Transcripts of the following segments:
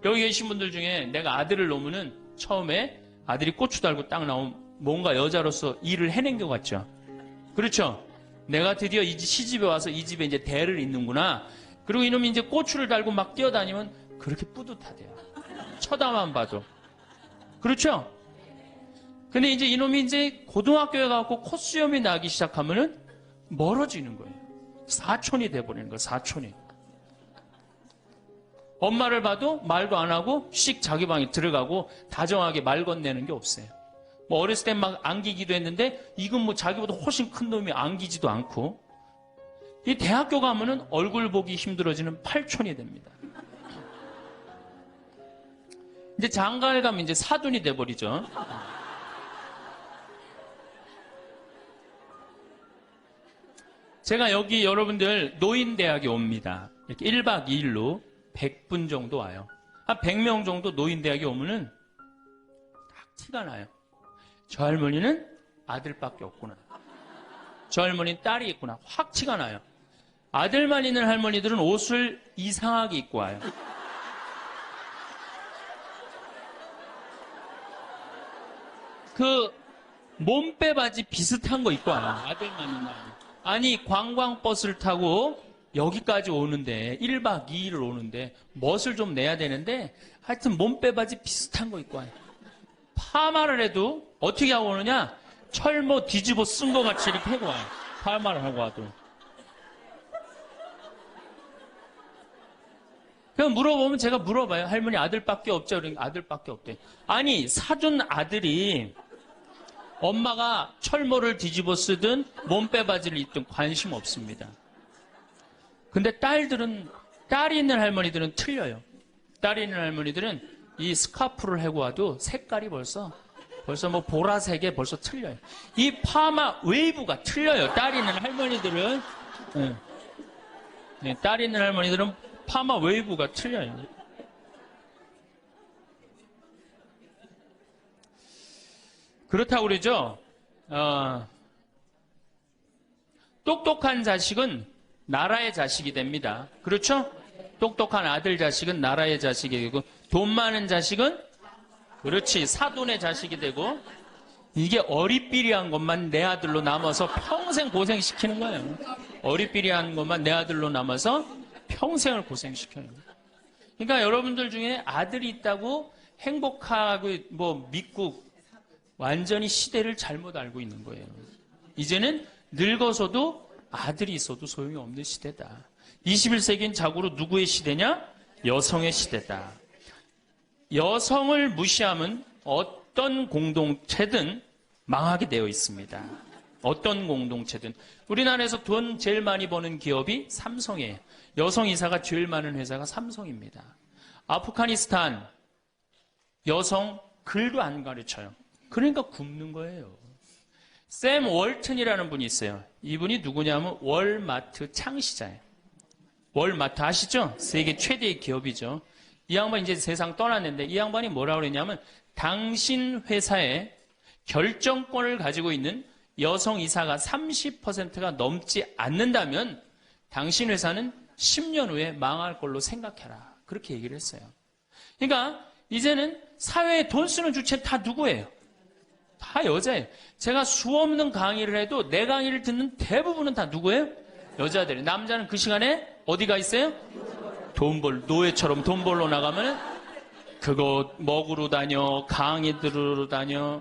여기 계신 분들 중에 내가 아들을 놓으면은 처음에 아들이 고추 달고 딱 나오면 뭔가 여자로서 일을 해낸 것 같죠? 그렇죠? 내가 드디어 이 시집에 와서 이 집에 이제 대를 잇는구나. 그리고 이놈이 이제 고추를 달고 막 뛰어다니면 그렇게 뿌듯하대요. 쳐다만 봐도. 그렇죠? 근데 이제 이놈이 이제 고등학교에 가고 콧수염이 나기 시작하면은 멀어지는 거예요. 사촌이 돼버리는 거예요, 사촌이. 엄마를 봐도 말도 안 하고 씩 자기 방에 들어가고 다정하게 말 건네는 게 없어요. 뭐 어렸을 땐 막 안기기도 했는데 이건 뭐 자기보다 훨씬 큰 놈이 안기지도 않고 이 대학교 가면은 얼굴 보기 힘들어지는 팔촌이 됩니다. 이제 장가를 가면 이제 사돈이 돼버리죠. 제가 여기 여러분들 노인대학에 옵니다. 이렇게 1박 2일로 100분 정도 와요. 한 100명 정도 노인대학에 오면은 딱 티가 나요. 저 할머니는 아들밖에 없구나. 저 할머니는 딸이 있구나. 확 티가 나요. 아들만 있는 할머니들은 옷을 이상하게 입고 와요. 그 몸빼 바지 비슷한 거 입고 와요. 아들만 있는 할머니. 아니 관광버스를 타고 여기까지 오는데 1박 2일을 오는데 멋을 좀 내야 되는데 하여튼 몸빼 바지 비슷한 거 입고 와요. 파마를 해도 어떻게 하고 오느냐? 철모 뒤집어 쓴 거 같이 이렇게 하고 와요. 파마를 하고 와도. 그럼 물어보면 제가 물어봐요. 할머니 아들밖에 없죠? 그러니까 아들밖에 없대. 아니 사준 아들이 엄마가 철모를 뒤집어 쓰든 몸빼 바지를 입든 관심 없습니다. 근데 딸이 있는 할머니들은 틀려요. 딸이 있는 할머니들은 이 스카프를 하고 와도 색깔이 벌써 뭐 보라색에 벌써 틀려요. 이 파마 웨이브가 틀려요. 딸이 있는 할머니들은. 네, 딸이 있는 할머니들은 파마 웨이브가 틀려요. 그렇다고 그러죠. 똑똑한 자식은 나라의 자식이 됩니다. 그렇죠? 똑똑한 아들 자식은 나라의 자식이 되고 돈 많은 자식은 그렇지 사돈의 자식이 되고 이게 어리삐리한 것만 내 아들로 남아서 평생 고생시키는 거예요. 어리삐리한 것만 내 아들로 남아서 평생을 고생시켜요. 그러니까 여러분들 중에 아들이 있다고 행복하고 뭐 믿고 완전히 시대를 잘못 알고 있는 거예요. 이제는 늙어서도 아들이 있어도 소용이 없는 시대다. 21세기는 자고로 누구의 시대냐? 여성의 시대다. 여성을 무시하면 어떤 공동체든 망하게 되어 있습니다. 어떤 공동체든. 우리나라에서 돈 제일 많이 버는 기업이 삼성이에요. 여성 이사가 제일 많은 회사가 삼성입니다. 아프가니스탄 여성 글도 안 가르쳐요. 그러니까 굶는 거예요. 샘 월튼이라는 분이 있어요. 이분이 누구냐면 월마트 창시자예요. 월마트 아시죠? 세계 최대의 기업이죠. 이 양반이 이제 세상 떠났는데 이 양반이 뭐라고 그랬냐면 당신 회사에 결정권을 가지고 있는 여성 이사가 30%가 넘지 않는다면 당신 회사는 10년 후에 망할 걸로 생각해라. 그렇게 얘기를 했어요. 그러니까 이제는 사회에 돈 쓰는 주체는 다 누구예요? 다 여자예요. 제가 수없는 강의를 해도 내 강의를 듣는 대부분은 다 누구예요? 여자들이에요. 남자는 그 시간에 어디가 있어요? 노예처럼 돈 벌러 나가면 그거 먹으러 다녀, 강의 들으러 다녀.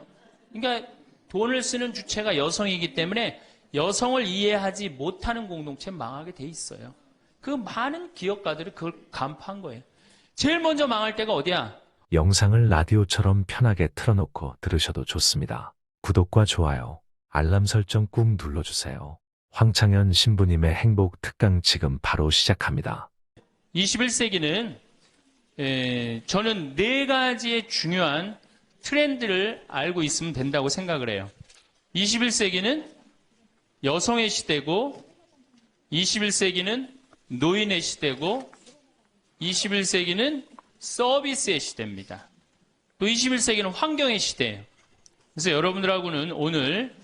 그러니까 돈을 쓰는 주체가 여성이기 때문에 여성을 이해하지 못하는 공동체 망하게 돼 있어요. 그 많은 기업가들이 그걸 간파한 거예요. 제일 먼저 망할 때가 어디야? 영상을 라디오처럼 편하게 틀어놓고 들으셔도 좋습니다. 구독과 좋아요, 알람 설정 꾹 눌러주세요. 황창현 신부님의 행복 특강 지금 바로 시작합니다. 21세기는 저는 4가지의 중요한 트렌드를 알고 있으면 된다고 생각을 해요. 21세기는 여성의 시대고 21세기는 노인의 시대고 21세기는 서비스의 시대입니다. 또 21세기는 환경의 시대예요. 그래서 여러분들하고는 오늘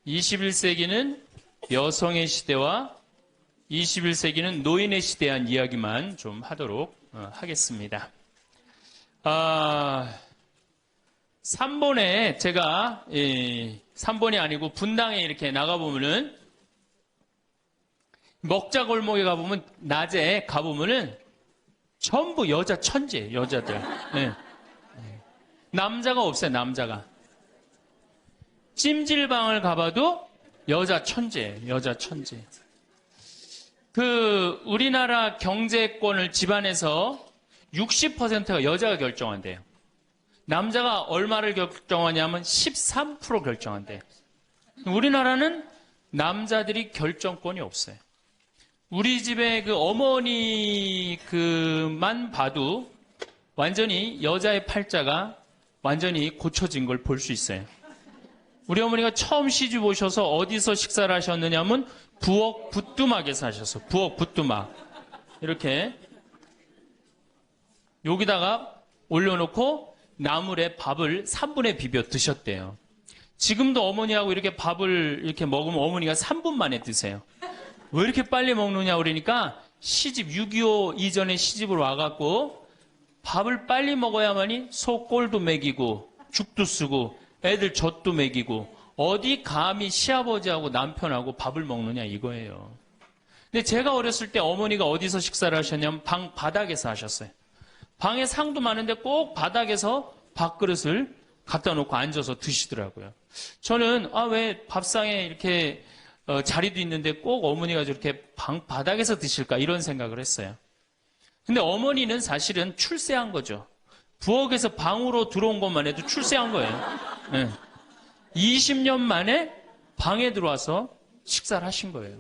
21세기는 여성의 시대와 21세기는 노인의 시대에 대한 이야기만 좀 하도록 하겠습니다. 3번에 제가 3번이 아니고 분당에 이렇게 나가보면은 먹자 골목에 가보면 낮에 가보면은 전부 여자 천재예요. 여자들. 네. 남자가 없어요. 남자가. 찜질방을 가봐도 여자 천재예요. 여자 천재. 우리나라 경제권을 집안에서 60%가 여자가 결정한대요. 남자가 얼마를 결정하냐면 13% 결정한대요. 우리나라는 남자들이 결정권이 없어요. 우리 집에 어머니만 봐도 완전히 여자의 팔자가 완전히 고쳐진 걸 볼 수 있어요. 우리 어머니가 처음 시집 오셔서 어디서 식사를 하셨느냐면 부엌 부뚜막에서 하셨어. 부엌 부뚜막. 이렇게 여기다가 올려놓고 나물에 밥을 3분에 비벼 드셨대요. 지금도 어머니하고 이렇게 밥을 이렇게 먹으면 어머니가 3분 만에 드세요. 왜 이렇게 빨리 먹느냐 그러니까 시집 6.25 이전에 시집을 와갖고 밥을 빨리 먹어야만이 소 꼴도 먹이고 죽도 쓰고 애들 젖도 먹이고 어디 감히 시아버지하고 남편하고 밥을 먹느냐 이거예요. 근데 제가 어렸을 때 어머니가 어디서 식사를 하셨냐면 방 바닥에서 하셨어요. 방에 상도 많은데 꼭 바닥에서 밥그릇을 갖다 놓고 앉아서 드시더라고요. 저는 왜 밥상에 이렇게 자리도 있는데 꼭 어머니가 저렇게 방 바닥에서 드실까 이런 생각을 했어요. 근데 어머니는 사실은 출세한 거죠. 부엌에서 방으로 들어온 것만 해도 출세한 거예요. 네. 20년 만에 방에 들어와서 식사를 하신 거예요.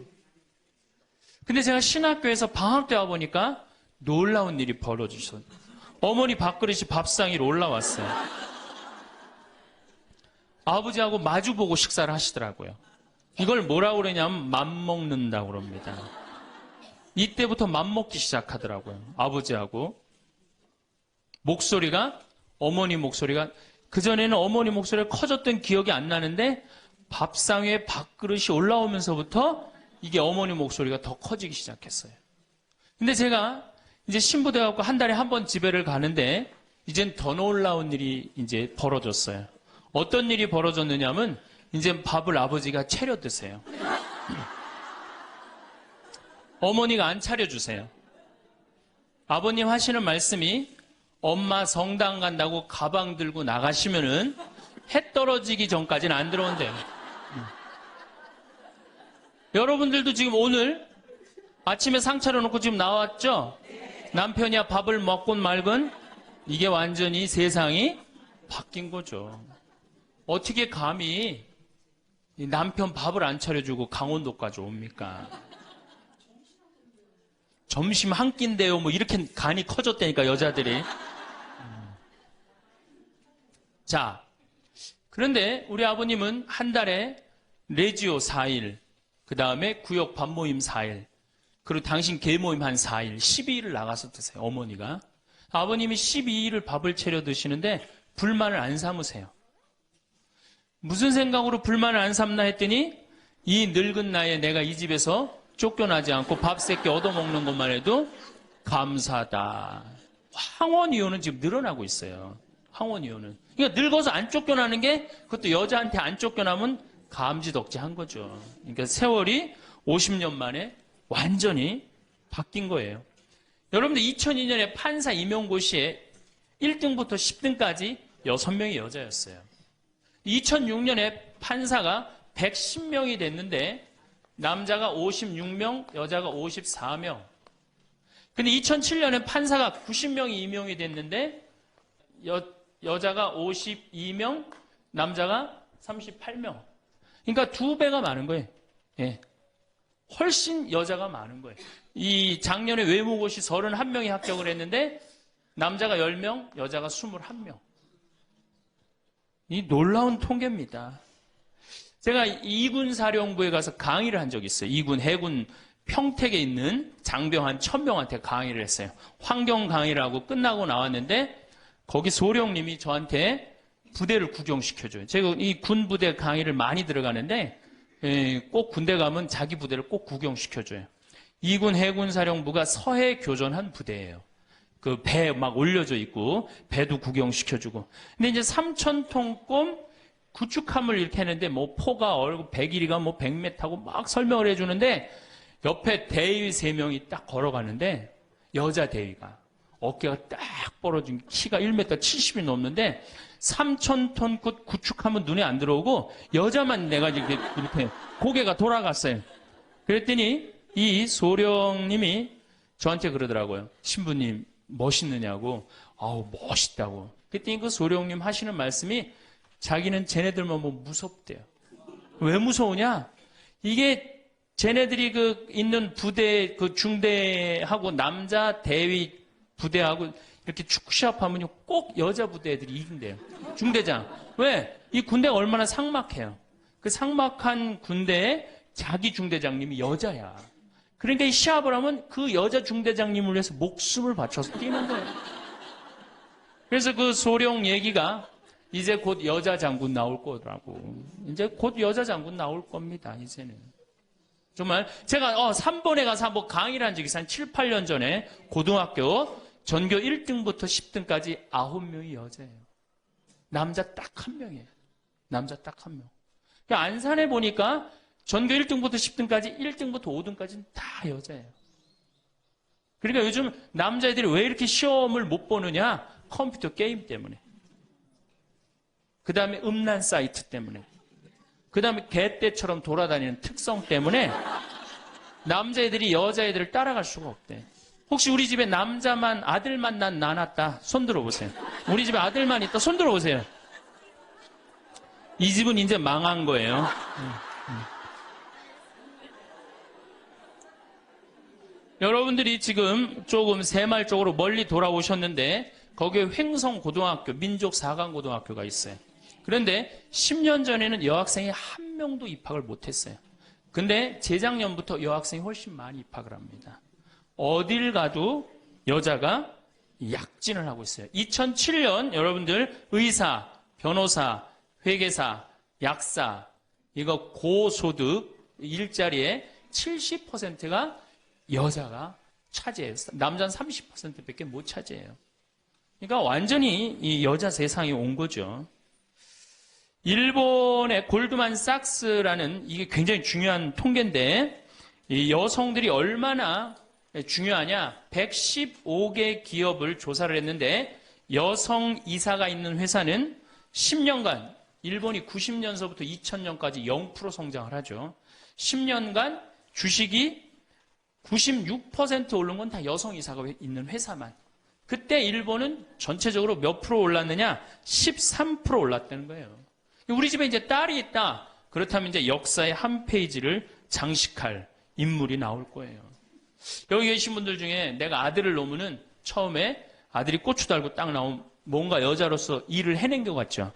근데 제가 신학교에서 방학 때 와보니까 놀라운 일이 벌어지셨어요. 어머니 밥그릇이 밥상 위로 올라왔어요. 아버지하고 마주보고 식사를 하시더라고요. 이걸 뭐라고 그러냐면 맘먹는다고 그럽니다. 이때부터 맘먹기 시작하더라고요. 아버지하고. 목소리가, 어머니 목소리가, 그전에는 어머니 목소리가 커졌던 기억이 안 나는데 밥상 위에 밥그릇이 올라오면서부터 이게 어머니 목소리가 더 커지기 시작했어요. 근데 제가 이제 신부돼갖고 한 달에 한 번 집에를 가는데 이젠 더 놀라운 일이 이제 벌어졌어요. 어떤 일이 벌어졌느냐면 이제 밥을 아버지가 차려 드세요. 어머니가 안 차려주세요. 아버님 하시는 말씀이 엄마 성당 간다고 가방 들고 나가시면은 해 떨어지기 전까지는 안 들어온대요. 여러분들도 지금 오늘 아침에 상 차려놓고 지금 나왔죠? 남편이야 밥을 먹곤 말건 이게 완전히 세상이 바뀐 거죠. 어떻게 감히 남편 밥을 안 차려주고 강원도까지 옵니까? 점심 한 끼인데요. 뭐 이렇게 간이 커졌다니까 여자들이. 자, 그런데 우리 아버님은 한 달에 레지오 4일, 그 다음에 구역 밥모임 4일, 그리고 당신 개모임 한 4일, 12일을 나가서 드세요. 어머니가. 아버님이 12일을 밥을 차려 드시는데 불만을 안 삼으세요. 무슨 생각으로 불만을 안 삼나 했더니 이 늙은 나이에 내가 이 집에서 쫓겨나지 않고 밥 세끼 얻어먹는 것만 해도 감사하다. 황혼이혼은 지금 늘어나고 있어요. 황혼이혼은. 그러니까 늙어서 안 쫓겨나는 게 그것도 여자한테 안 쫓겨나면 감지덕지한 거죠. 그러니까 세월이 50년 만에 완전히 바뀐 거예요. 여러분들 2002년에 판사 임용고시에 1등부터 10등까지 6명이 여자였어요. 2006년에 판사가 110명이 됐는데 남자가 56명, 여자가 54명. 근데 2007년에 판사가 90명이 임용이 됐는데 여자가 52명, 남자가 38명. 그러니까 2배가 많은 거예요. 예. 훨씬 여자가 많은 거예요. 이 작년에 외무고시 31명이 합격을 했는데 남자가 10명, 여자가 21명. 이 놀라운 통계입니다. 제가 이군 사령부에 가서 강의를 한 적이 있어요. 이군 해군 평택에 있는 장병 한 1000명한테 강의를 했어요. 환경 강의를 하고 끝나고 나왔는데 거기 소령님이 저한테 부대를 구경시켜줘요. 제가 이 군 부대 강의를 많이 들어가는데 꼭 군대 가면 자기 부대를 꼭 구경시켜줘요. 이군 해군 사령부가 서해 교전한 부대예요. 그 배 막 올려져 있고 배도 구경시켜주고. 근데 이제 3,000톤급 구축함을 이렇게 했는데 뭐 포가 100일이가 뭐 100m하고 막 설명을 해주는데 옆에 대위 3명이 딱 걸어가는데 여자 대위가 어깨가 딱 벌어진 키가 1m 70이 넘는데 3,000톤급 구축함은 눈에 안 들어오고 여자만 내가 이렇게 고개가 돌아갔어요. 그랬더니 이 소령님이 저한테 그러더라고요. 신부님 멋있느냐고. 아우 멋있다고. 그랬더니 그 소령님 하시는 말씀이 자기는 쟤네들만 뭐 무섭대요. 왜 무서우냐? 이게 쟤네들이 그 있는 부대 그 중대하고 남자 대위 부대하고 이렇게 축구 시합하면요 꼭 여자 부대 애들이 이긴대요. 중대장. 왜? 이 군대가 얼마나 삭막해요. 그 삭막한 군대에 자기 중대장님이 여자야. 그러니까 이 시합을 하면 그 여자 중대장님을 위해서 목숨을 바쳐서 뛰는 거예요. 그래서 그 소령 얘기가 이제 곧 여자 장군 나올 거라고. 이제 곧 여자 장군 나올 겁니다, 이제는. 정말 제가 3번에 가서 한번 강의를 한 적이 있어요. 한 7, 8년 전에 고등학교 전교 1등부터 10등까지 9명이 여자예요. 남자 딱 1명이에요. 남자 딱 1명. 안산에 보니까 전교 1등부터 10등까지 1등부터 5등까지는 다 여자예요. 그러니까 요즘 남자애들이 왜 이렇게 시험을 못 보느냐? 컴퓨터 게임 때문에. 그 다음에 음란 사이트 때문에. 그 다음에 개떼처럼 돌아다니는 특성 때문에 남자애들이 여자애들을 따라갈 수가 없대. 혹시 우리 집에 남자만 아들만 난 낳았다. 손 들어보세요. 우리 집에 아들만 있다. 손 들어보세요. 이 집은 이제 망한 거예요. 여러분들이 지금 조금 새마을 쪽으로 멀리 돌아오셨는데 거기에 횡성고등학교, 민족4강고등학교가 있어요. 그런데 10년 전에는 여학생이 한 명도 입학을 못했어요. 근데 재작년부터 여학생이 훨씬 많이 입학을 합니다. 어딜 가도 여자가 약진을 하고 있어요. 2007년 여러분들 의사, 변호사, 회계사, 약사, 이거 고소득 일자리에 70%가 여자가 차지해요. 남자는 30%밖에 못 차지해요. 그러니까 완전히 이 여자 세상이 온 거죠. 일본의 골드만삭스라는 이게 굉장히 중요한 통계인데 이 여성들이 얼마나 중요하냐? 115개 기업을 조사를 했는데 여성 이사가 있는 회사는 10년간 일본이 90년서부터 2000년까지 0% 성장을 하죠. 10년간 주식이 96% 오른 건 다 여성 이사가 있는 회사만. 그때 일본은 전체적으로 몇 프로 올랐느냐? 13% 올랐다는 거예요. 우리 집에 이제 딸이 있다. 그렇다면 이제 역사의 한 페이지를 장식할 인물이 나올 거예요. 여기 계신 분들 중에 내가 아들을 놓으면은 처음에 아들이 고추 달고 딱 나오면 뭔가 여자로서 일을 해낸 것 같죠?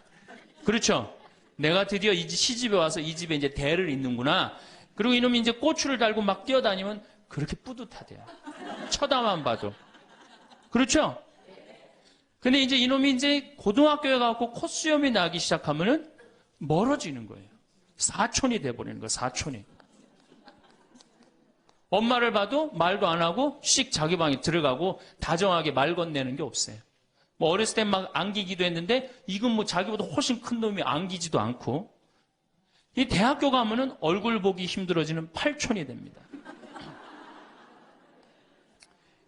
그렇죠? 내가 드디어 이 시집에 와서 이 집에 이제 대를 잇는구나. 그리고 이놈이 이제 고추를 달고 막 뛰어다니면 그렇게 뿌듯하대요. 쳐다만 봐도. 그렇죠? 근데 이제 이놈이 이제 고등학교에 가고 콧수염이 나기 시작하면은 멀어지는 거예요. 사촌이 돼버리는 거예요, 사촌이. 엄마를 봐도 말도 안 하고 씩 자기 방에 들어가고 다정하게 말 건네는 게 없어요. 뭐 어렸을 땐 막 안기기도 했는데 이건 뭐 자기보다 훨씬 큰 놈이 안기지도 않고 이 대학교 가면은 얼굴 보기 힘들어지는 팔촌이 됩니다.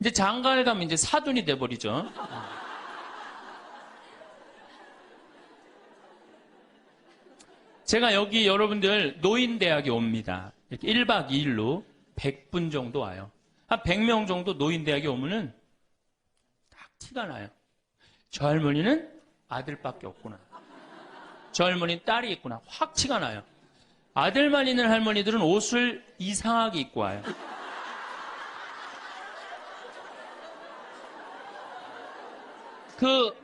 이제 장가를 가면 이제 사돈이 돼버리죠. 제가 여기 여러분들 노인대학에 옵니다. 이렇게 1박 2일로 100분 정도 와요. 한 100명 정도 노인대학에 오면은 딱 티가 나요. 저 할머니는 아들밖에 없구나. 저 할머니는 딸이 있구나. 확 티가 나요. 아들만 있는 할머니들은 옷을 이상하게 입고 와요. 그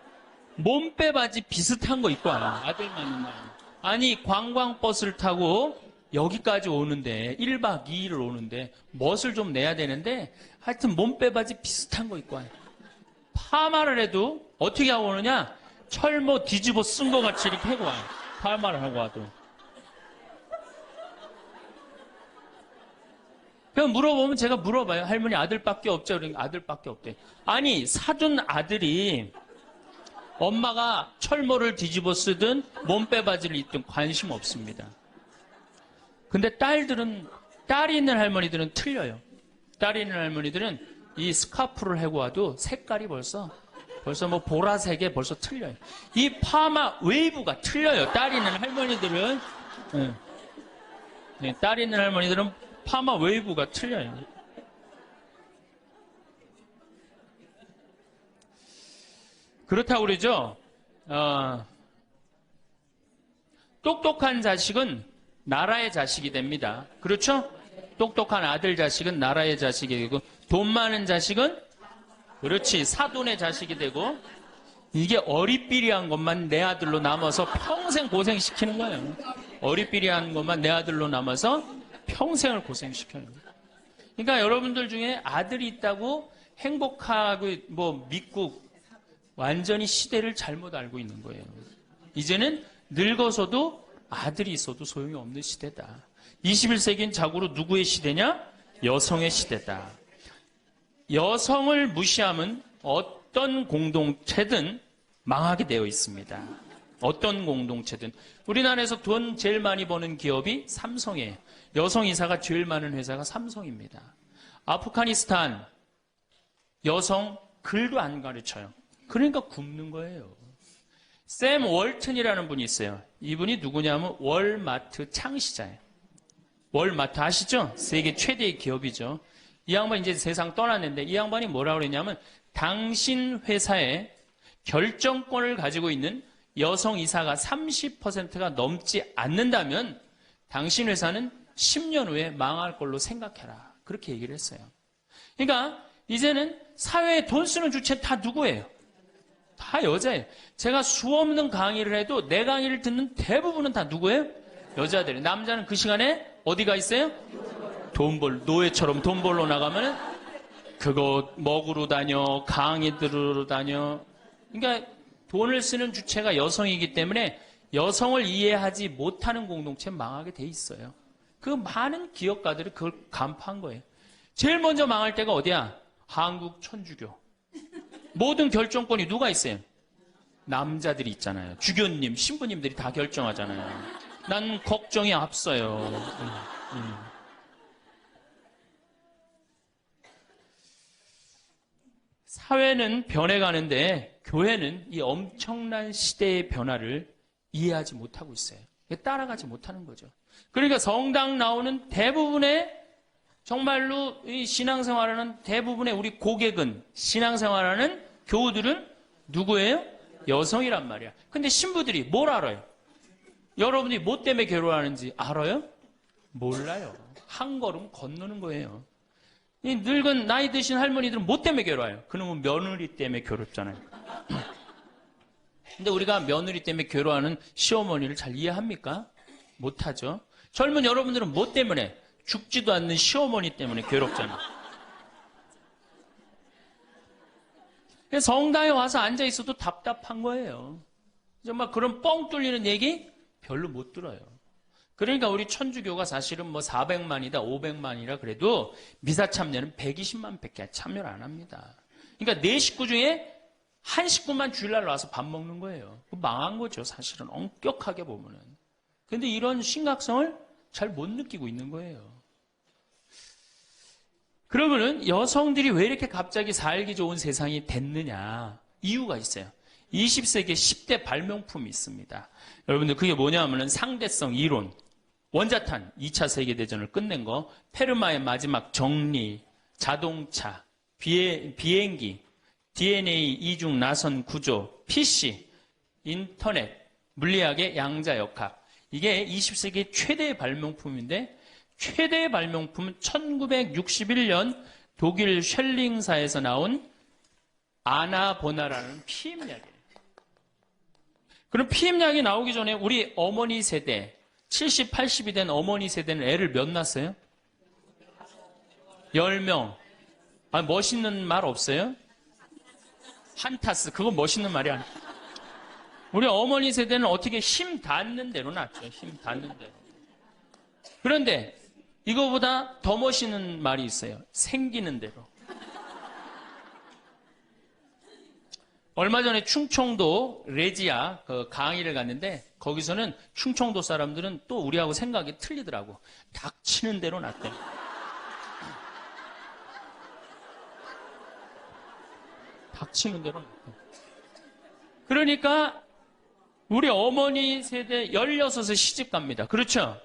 몸빼 바지 비슷한 거 입고 와요. 아들만 있는 할머니. 아니 관광버스를 타고 여기까지 오는데 1박 2일을 오는데 멋을 좀 내야 되는데 하여튼 몸빼 바지 비슷한 거 입고 와요. 파마를 해도 어떻게 하고 오느냐? 철모 뒤집어 쓴 거 같이 이렇게 하고 와요. 파마를 하고 와도. 그냥 물어보면 제가 물어봐요. 할머니 아들밖에 없죠? 그러니까 아들밖에 없대. 아니, 사둔 아들이 엄마가 철모를 뒤집어 쓰든 몸빼바지를 입든 관심 없습니다. 근데 딸이 있는 할머니들은 틀려요. 딸이 있는 할머니들은 이 스카프를 해고 와도 색깔이 벌써 뭐 보라색에 벌써 틀려요. 이 파마 웨이브가 틀려요. 딸이 있는 할머니들은. 네, 딸이 있는 할머니들은 파마 웨이브가 틀려요. 그렇다고 그러죠. 똑똑한 자식은 나라의 자식이 됩니다. 그렇죠? 똑똑한 아들 자식은 나라의 자식이 되고, 돈 많은 자식은 그렇지 사돈의 자식이 되고, 이게 어리삐리한 것만 내 아들로 남아서 평생 고생시키는 거예요. 어리삐리한 것만 내 아들로 남아서 평생을 고생시키는 거예요. 그러니까 여러분들 중에 아들이 있다고 행복하고 뭐 믿고 완전히 시대를 잘못 알고 있는 거예요. 이제는 늙어서도 아들이 있어도 소용이 없는 시대다. 21세기는 자고로 누구의 시대냐? 여성의 시대다. 여성을 무시하면 어떤 공동체든 망하게 되어 있습니다. 어떤 공동체든. 우리나라에서 돈 제일 많이 버는 기업이 삼성이에요. 여성 이사가 제일 많은 회사가 삼성입니다. 아프가니스탄 여성 글도 안 가르쳐요. 그러니까 굶는 거예요. 샘 월튼이라는 분이 있어요. 이분이 누구냐면 월마트 창시자예요. 월마트 아시죠? 세계 최대의 기업이죠. 이 양반이 이제 세상 떠났는데 이 양반이 뭐라고 그랬냐면 당신 회사에 결정권을 가지고 있는 여성 이사가 30%가 넘지 않는다면 당신 회사는 10년 후에 망할 걸로 생각해라. 그렇게 얘기를 했어요. 그러니까 이제는 사회에 돈 쓰는 주체는 다 누구예요? 다 여자예요. 제가 수없는 강의를 해도 내 강의를 듣는 대부분은 다 누구예요? 여자들이에요. 남자는 그 시간에 어디가 있어요? 노예처럼 돈 벌러 나가면은 그거 먹으러 다녀, 강의 들으러 다녀. 그러니까 돈을 쓰는 주체가 여성이기 때문에 여성을 이해하지 못하는 공동체 망하게 돼 있어요. 그 많은 기업가들이 그걸 간파한 거예요. 제일 먼저 망할 때가 어디야? 한국 천주교. 모든 결정권이 누가 있어요? 남자들이 있잖아요. 주교님, 신부님들이 다 결정하잖아요. 난 걱정이 앞서요. 사회는 변해가는데 교회는 이 엄청난 시대의 변화를 이해하지 못하고 있어요. 따라가지 못하는 거죠. 그러니까 성당 나오는 대부분의 정말로 이 신앙생활하는 대부분의 우리 고객은 신앙생활하는 교우들은 누구예요? 여성이란 말이야. 근데 신부들이 뭘 알아요? 여러분이 뭐 때문에 괴로워하는지 알아요? 몰라요. 한 걸음 건너는 거예요. 이 늙은 나이 드신 할머니들은 뭐 때문에 괴로워요? 그놈은 며느리 때문에 괴롭잖아요. 근데 우리가 며느리 때문에 괴로워하는 시어머니를 잘 이해합니까? 못하죠. 젊은 여러분들은 뭐 때문에? 죽지도 않는 시어머니 때문에 괴롭잖아요. 성당에 와서 앉아 있어도 답답한 거예요. 정말 그런 뻥 뚫리는 얘기 별로 못 들어요. 그러니까 우리 천주교가 사실은 뭐 400만이다, 500만이라 그래도 미사 참여는 120만 밖에 참여를 안 합니다. 그러니까 네 식구 중에 한 식구만 주일날 와서 밥 먹는 거예요. 망한 거죠, 사실은. 엄격하게 보면은. 근데 이런 심각성을 잘 못 느끼고 있는 거예요. 그러면은 여성들이 왜 이렇게 갑자기 살기 좋은 세상이 됐느냐? 이유가 있어요. 20세기에 10대 발명품이 있습니다. 여러분들 그게 뭐냐면은 상대성 이론, 원자탄 2차 세계대전을 끝낸 거, 페르마의 마지막 정리, 자동차, 비행기, DNA 이중 나선 구조, PC, 인터넷, 물리학의 양자역학. 이게 20세기 최대의 발명품인데 최대의 발명품은 1961년 독일 쉘링사에서 나온 아나보나라는 피임약이에요. 그럼 피임약이 나오기 전에 우리 어머니 세대, 70, 80이 된 어머니 세대는 애를 몇 낳았어요? 10명. 아, 멋있는 말 없어요? 한타스. 그건 멋있는 말이 아니야. 우리 어머니 세대는 어떻게 힘 닿는 대로 낳죠. 힘 닿는 대로. 그런데 이거보다 더 멋있는 말이 있어요. 생기는 대로. 얼마 전에 충청도 레지아 그 강의를 갔는데 거기서는 충청도 사람들은 또 우리하고 생각이 틀리더라고. 닥치는 대로 놨대. 닥치는 대로 놨대. 그러니까 우리 어머니 세대 16에 시집 갑니다. 그렇죠?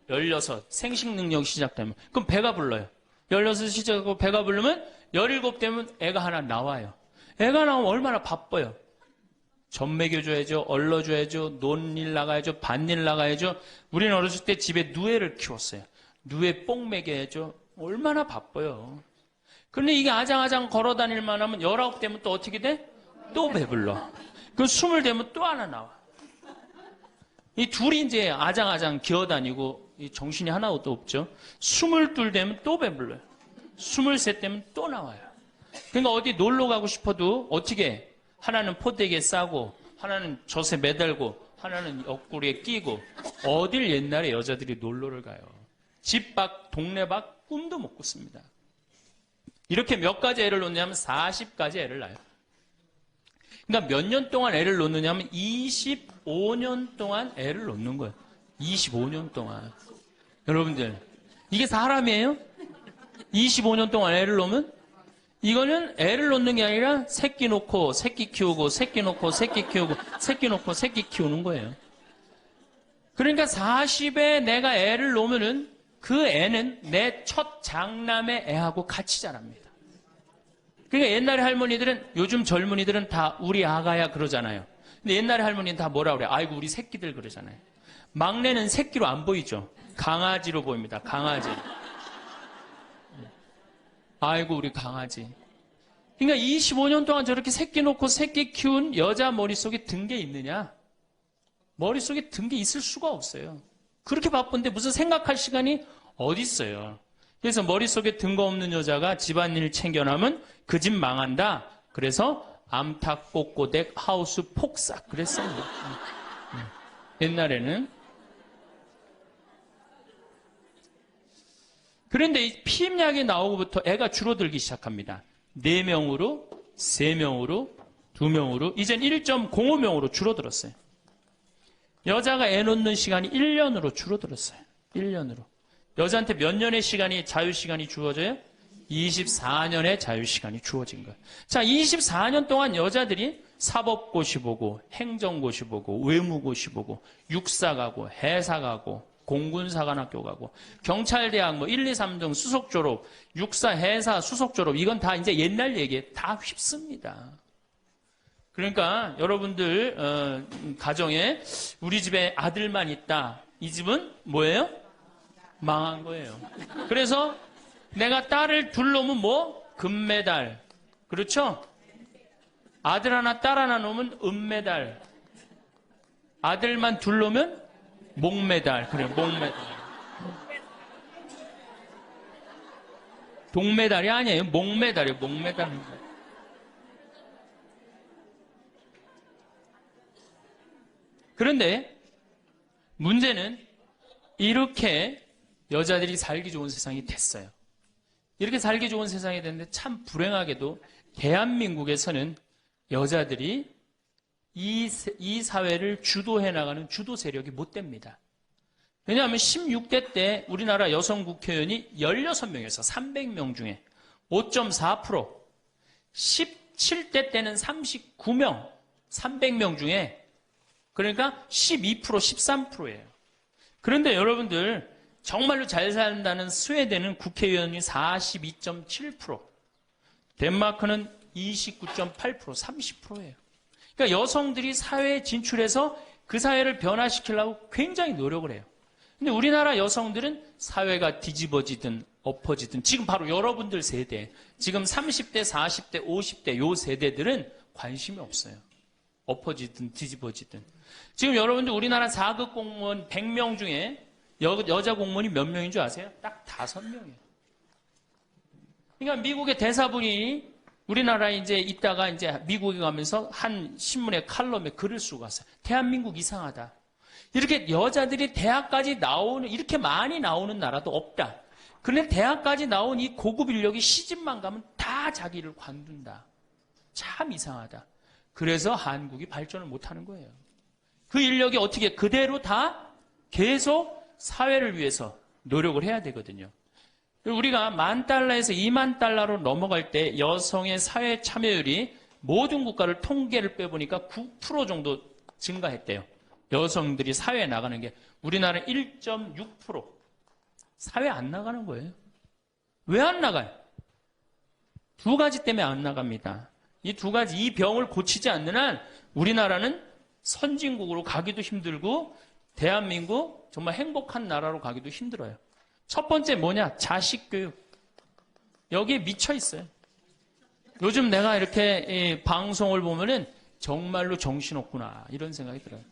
16 생식 능력 시작되면 그럼 배가 불러요. 16 시작하고 배가 부르면 17 되면 애가 하나 나와요. 애가 나오면 얼마나 바빠요. 젖 먹여줘야죠. 얼러줘야죠. 논일 나가야죠. 밭일 나가야죠. 우리는 어렸을 때 집에 누에를 키웠어요. 누에 뽕 먹여야죠. 얼마나 바빠요. 그런데 이게 아장아장 걸어다닐만 하면 19 되면 또 어떻게 돼? 또 배불러. 그 20 되면 또 하나 나와. 이 둘이 이제 아장아장 기어다니고 정신이 하나도 없죠. 22 되면 또 배불러요. 23 되면 또 나와요. 그러니까 어디 놀러 가고 싶어도 어떻게 하나는 포대기에 싸고 하나는 젖에 매달고 하나는 옆구리에 끼고 어딜 옛날에 여자들이 놀러를 가요. 집 밖 동네 밖 꿈도 못 꿨습니다. 이렇게 몇 가지 애를 놓냐면 40가지 애를 낳아요. 그러니까 몇 년 동안 애를 놓느냐면 25년 동안 애를 놓는 거예요. 25년 동안. 여러분들 이게 사람이에요? 25년 동안 애를 놓으면 이거는 애를 놓는 게 아니라 새끼 놓고 새끼 키우고 새끼 놓고 새끼 키우고 새끼 놓고 새끼 키우는 거예요. 그러니까 40에 내가 애를 놓으면은 그 애는 내 첫 장남의 애하고 같이 자랍니다. 그러니까 옛날에 할머니들은 요즘 젊은이들은 다 우리 아가야 그러잖아요. 근데 옛날에 할머니는 다 뭐라 그래? 아이고 우리 새끼들 그러잖아요. 막내는 새끼로 안 보이죠. 강아지로 보입니다. 강아지. 아이고 우리 강아지. 그러니까 25년 동안 저렇게 새끼 놓고 새끼 키운 여자 머릿속에 든 게 있느냐? 머릿속에 든 게 있을 수가 없어요. 그렇게 바쁜데 무슨 생각할 시간이 어디 있어요. 그래서 머릿속에 든 거 없는 여자가 집안일 챙겨나면 그 집 망한다. 그래서 암탉 꼬꼬댁 하우스 폭삭 그랬어요. 옛날에는. 그런데 이 피임약이 나오고부터 애가 줄어들기 시작합니다. 4명으로, 3명으로, 2명으로, 이젠 1.05명으로 줄어들었어요. 여자가 애 놓는 시간이 1년으로 줄어들었어요. 1년으로. 여자한테 몇 년의 시간이, 자유시간이 주어져요? 24년의 자유시간이 주어진 거예요. 자, 24년 동안 여자들이 사법고시 보고, 행정고시 보고, 외무고시 보고, 육사 가고, 해사 가고, 공군사관학교 가고 경찰대학 뭐 1, 2, 3등 수석 졸업, 육사, 해사, 수석 졸업 이건 다 이제 옛날 얘기에 다 휩습니다. 그러니까 여러분들 가정에 우리 집에 아들만 있다. 이 집은 뭐예요? 망한 거예요. 그래서 내가 딸을 둘 놓으면 뭐? 금메달. 그렇죠? 아들 하나 딸 하나 놓으면 은메달. 아들만 둘 놓으면 목메달. 그래, 목메달. 동메달이 아니에요. 목메달이에요. 목메달. 그런데 문제는 이렇게 여자들이 살기 좋은 세상이 됐어요. 이렇게 살기 좋은 세상이 됐는데 참 불행하게도 대한민국에서는 여자들이 이 사회를 주도해 나가는 주도 세력이 못 됩니다. 왜냐하면 16대 때 우리나라 여성 국회의원이 16명에서 300명 중에 5.4%, 17대 때는 39명, 300명 중에 그러니까 12%, 13%예요. 그런데 여러분들 정말로 잘 산다는 스웨덴은 국회의원이 42.7%, 덴마크는 29.8%, 30%예요. 그러니까 여성들이 사회에 진출해서 그 사회를 변화시키려고 굉장히 노력을 해요. 근데 우리나라 여성들은 사회가 뒤집어지든 엎어지든 지금 바로 여러분들 세대, 지금 30대, 40대, 50대 요 세대들은 관심이 없어요. 엎어지든 뒤집어지든. 지금 여러분들 우리나라 4급 공무원 100명 중에 여자 공무원이 몇 명인 줄 아세요? 딱 5명이에요. 그러니까 미국의 대사분이 우리나라에 이제 있다가 이제 미국에 가면서 한 신문의 칼럼에 글을 쓰고 갔어요. 대한민국 이상하다. 이렇게 여자들이 대학까지 이렇게 많이 나오는 나라도 없다. 그런데 대학까지 나온 이 고급 인력이 시집만 가면 다 자기를 관둔다. 참 이상하다. 그래서 한국이 발전을 못하는 거예요. 그 인력이 어떻게 그대로 다 계속 사회를 위해서 노력을 해야 되거든요. 우리가 $10,000에서 $20,000로 넘어갈 때 여성의 사회 참여율이 모든 국가를 통계를 빼보니까 9% 정도 증가했대요. 여성들이 사회에 나가는 게. 우리나라는 1.6%. 사회 안 나가는 거예요. 왜 안 나가요? 두 가지 때문에 안 나갑니다. 이 두 가지, 이 병을 고치지 않는 한 우리나라는 선진국으로 가기도 힘들고 대한민국 정말 행복한 나라로 가기도 힘들어요. 첫 번째 뭐냐? 자식 교육. 여기에 미쳐 있어요. 요즘 내가 이렇게 방송을 보면은 정말로 정신없구나 이런 생각이 들어요.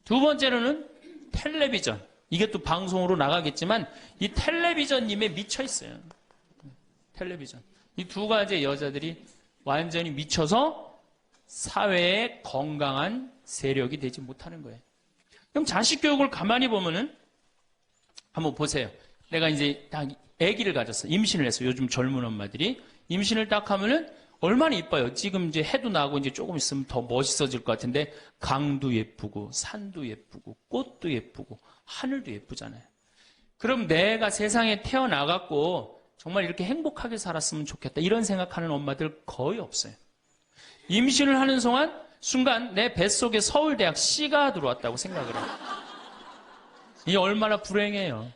두 번째로는 텔레비전. 이게 또 방송으로 나가겠지만 이 텔레비전님에 미쳐 있어요. 텔레비전. 이 두 가지 여자들이 완전히 미쳐서 사회에 건강한 세력이 되지 못하는 거예요. 그럼 자식 교육을 가만히 보면은 한번 보세요. 내가 이제 딱 아기를 가졌어. 임신을 했어. 요즘 젊은 엄마들이 임신을 딱 하면은 얼마나 이뻐요. 지금 이제 해도 나고 이제 조금 있으면 더 멋있어질 것 같은데 강도 예쁘고 산도 예쁘고 꽃도 예쁘고 하늘도 예쁘잖아요. 그럼 내가 세상에 태어나갖고 정말 이렇게 행복하게 살았으면 좋겠다. 이런 생각하는 엄마들 거의 없어요. 임신을 하는 순간 내 뱃속에 서울대학 C가 들어왔다고 생각을 해요. 이게 얼마나 불행해요.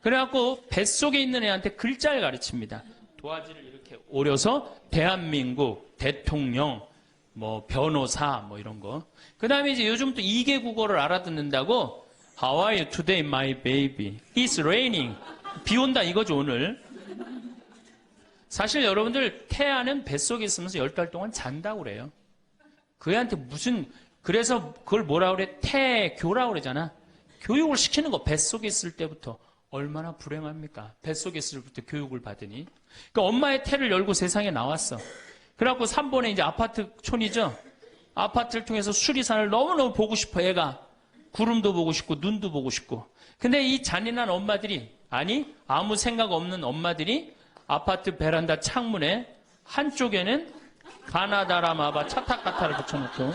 그래갖고 뱃속에 있는 애한테 글자를 가르칩니다. 도화지를 이렇게 오려서 대한민국, 대통령, 뭐 변호사 뭐 이런 거. 그 다음에 이제 요즘 또 2개 국어를 알아듣는다고 How are you today, my baby? It's raining. 비 온다 이거죠 오늘. 사실 여러분들 태아는 뱃속에 있으면서 10달 동안 잔다고 그래요. 그 애한테 그래서 그걸 뭐라 그래? 태교라고 그러잖아. 교육을 시키는 거 뱃속에 있을 때부터. 얼마나 불행합니까? 뱃속에 있을 때부터 교육을 받으니. 그러니까 엄마의 태를 열고 세상에 나왔어. 그래갖고 3번에 이제 아파트촌이죠. 아파트를 통해서 수리산을 너무너무 보고 싶어 애가. 구름도 보고 싶고 눈도 보고 싶고. 근데 이 잔인한 엄마들이 아무 생각 없는 엄마들이 아파트 베란다 창문에 한쪽에는 가나다라마바 차타카타를 붙여놓고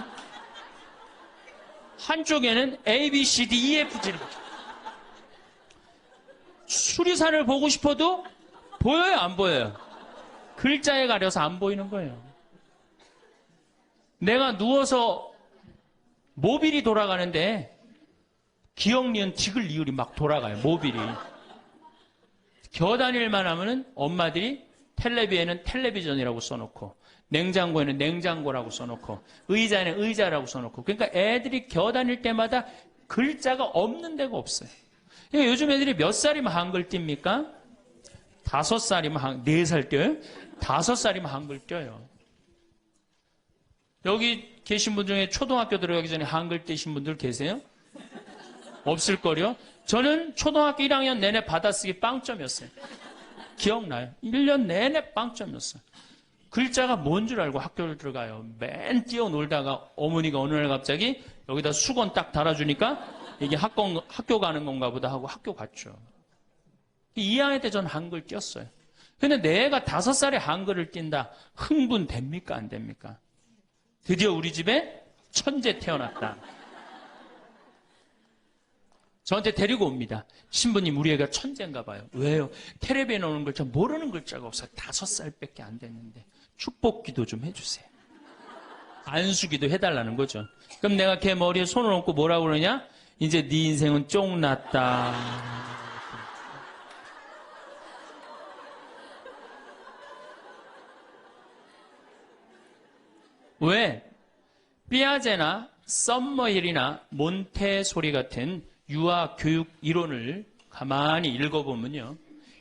한쪽에는 A, B, C, D, E, F, G를 붙여. 수리산을 보고 싶어도 보여요, 안 보여요? 글자에 가려서 안 보이는 거예요. 내가 누워서 모빌이 돌아가는데 기억, 니은, 디귿, 리을이 막 돌아가요, 모빌이. 겨다닐만 하면은 엄마들이 텔레비에는 텔레비전이라고 써놓고 냉장고에는 냉장고라고 써놓고 의자에는 의자라고 써놓고 그러니까 애들이 겨다닐 때마다 글자가 없는 데가 없어요. 그러니까 요즘 애들이 몇 살이면 한글 띱니까? 5살이면 4살 띄어요? 5살이면 한글 띄어요. 여기 계신 분 중에 초등학교 들어가기 전에 한글 띄신 분들 계세요? 없을걸요? 저는 초등학교 1학년 내내 받아쓰기 빵점이었어요. 기억나요? 1년 내내 빵점이었어요. 글자가 뭔 줄 알고 학교를 들어가요. 맨 뛰어놀다가 어머니가 어느 날 갑자기 여기다 수건 딱 달아주니까 이게 학교 가는 건가 보다 하고 학교 갔죠. 2학년 때 전 한글 띄었어요. 근데 내 애가 5살에 한글을 띈다. 흥분됩니까? 안 됩니까? 드디어 우리 집에 천재 태어났다. 저한테 데리고 옵니다. 신부님, 우리 애가 천재인가 봐요. 왜요? 텔레비에 나오는 글자 모르는 글자가 없어요. 5살밖에 안 됐는데 축복기도 좀 해주세요. 안수기도 해달라는 거죠. 그럼 내가 걔 머리에 손을 얹고 뭐라고 그러냐? 이제 네 인생은 쫑났다. 왜? 삐아제나 썸머힐이나 몬테소리 같은 유아 교육 이론을 가만히 읽어보면요.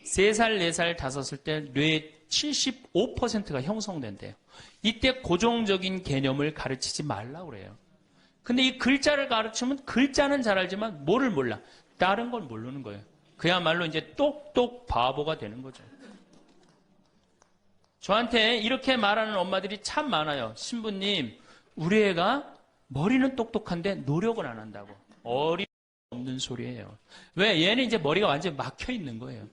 3살, 4살, 5살 때 뇌의 75%가 형성된대요. 이때 고정적인 개념을 가르치지 말라고 그래요. 근데 이 글자를 가르치면 글자는 잘 알지만 뭐를 몰라. 다른 걸 모르는 거예요. 그야말로 이제 똑똑 바보가 되는 거죠. 저한테 이렇게 말하는 엄마들이 참 많아요. 신부님, 우리 애가 머리는 똑똑한데 노력을 안 한다고. 없는 소리예요. 왜? 얘는 이제 머리가 완전히 막혀 있는 거예요.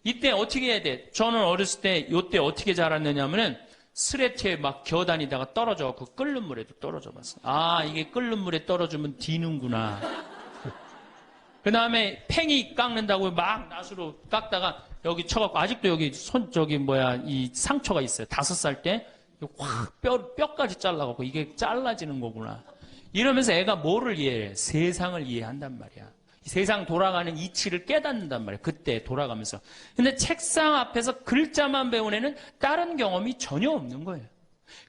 이때 어떻게 해야 돼? 저는 어렸을 때 요때 어떻게 자랐느냐면은 스레트에 막 기어다니다가 떨어져갖고 끓는 물에도 떨어져 봤어. 아, 이게 끓는 물에 떨어지면 디는구나. 그 다음에 팽이 깎는다고 막 낫으로 깎다가 여기 쳐갖고 아직도 여기 이 상처가 있어요. 5살 때 확 뼈까지 잘라갖고 이게 잘라지는 거구나. 이러면서 애가 뭐를 이해해? 세상을 이해한단 말이야. 세상 돌아가는 이치를 깨닫는단 말이야. 그때 돌아가면서. 근데 책상 앞에서 글자만 배운 애는 다른 경험이 전혀 없는 거예요.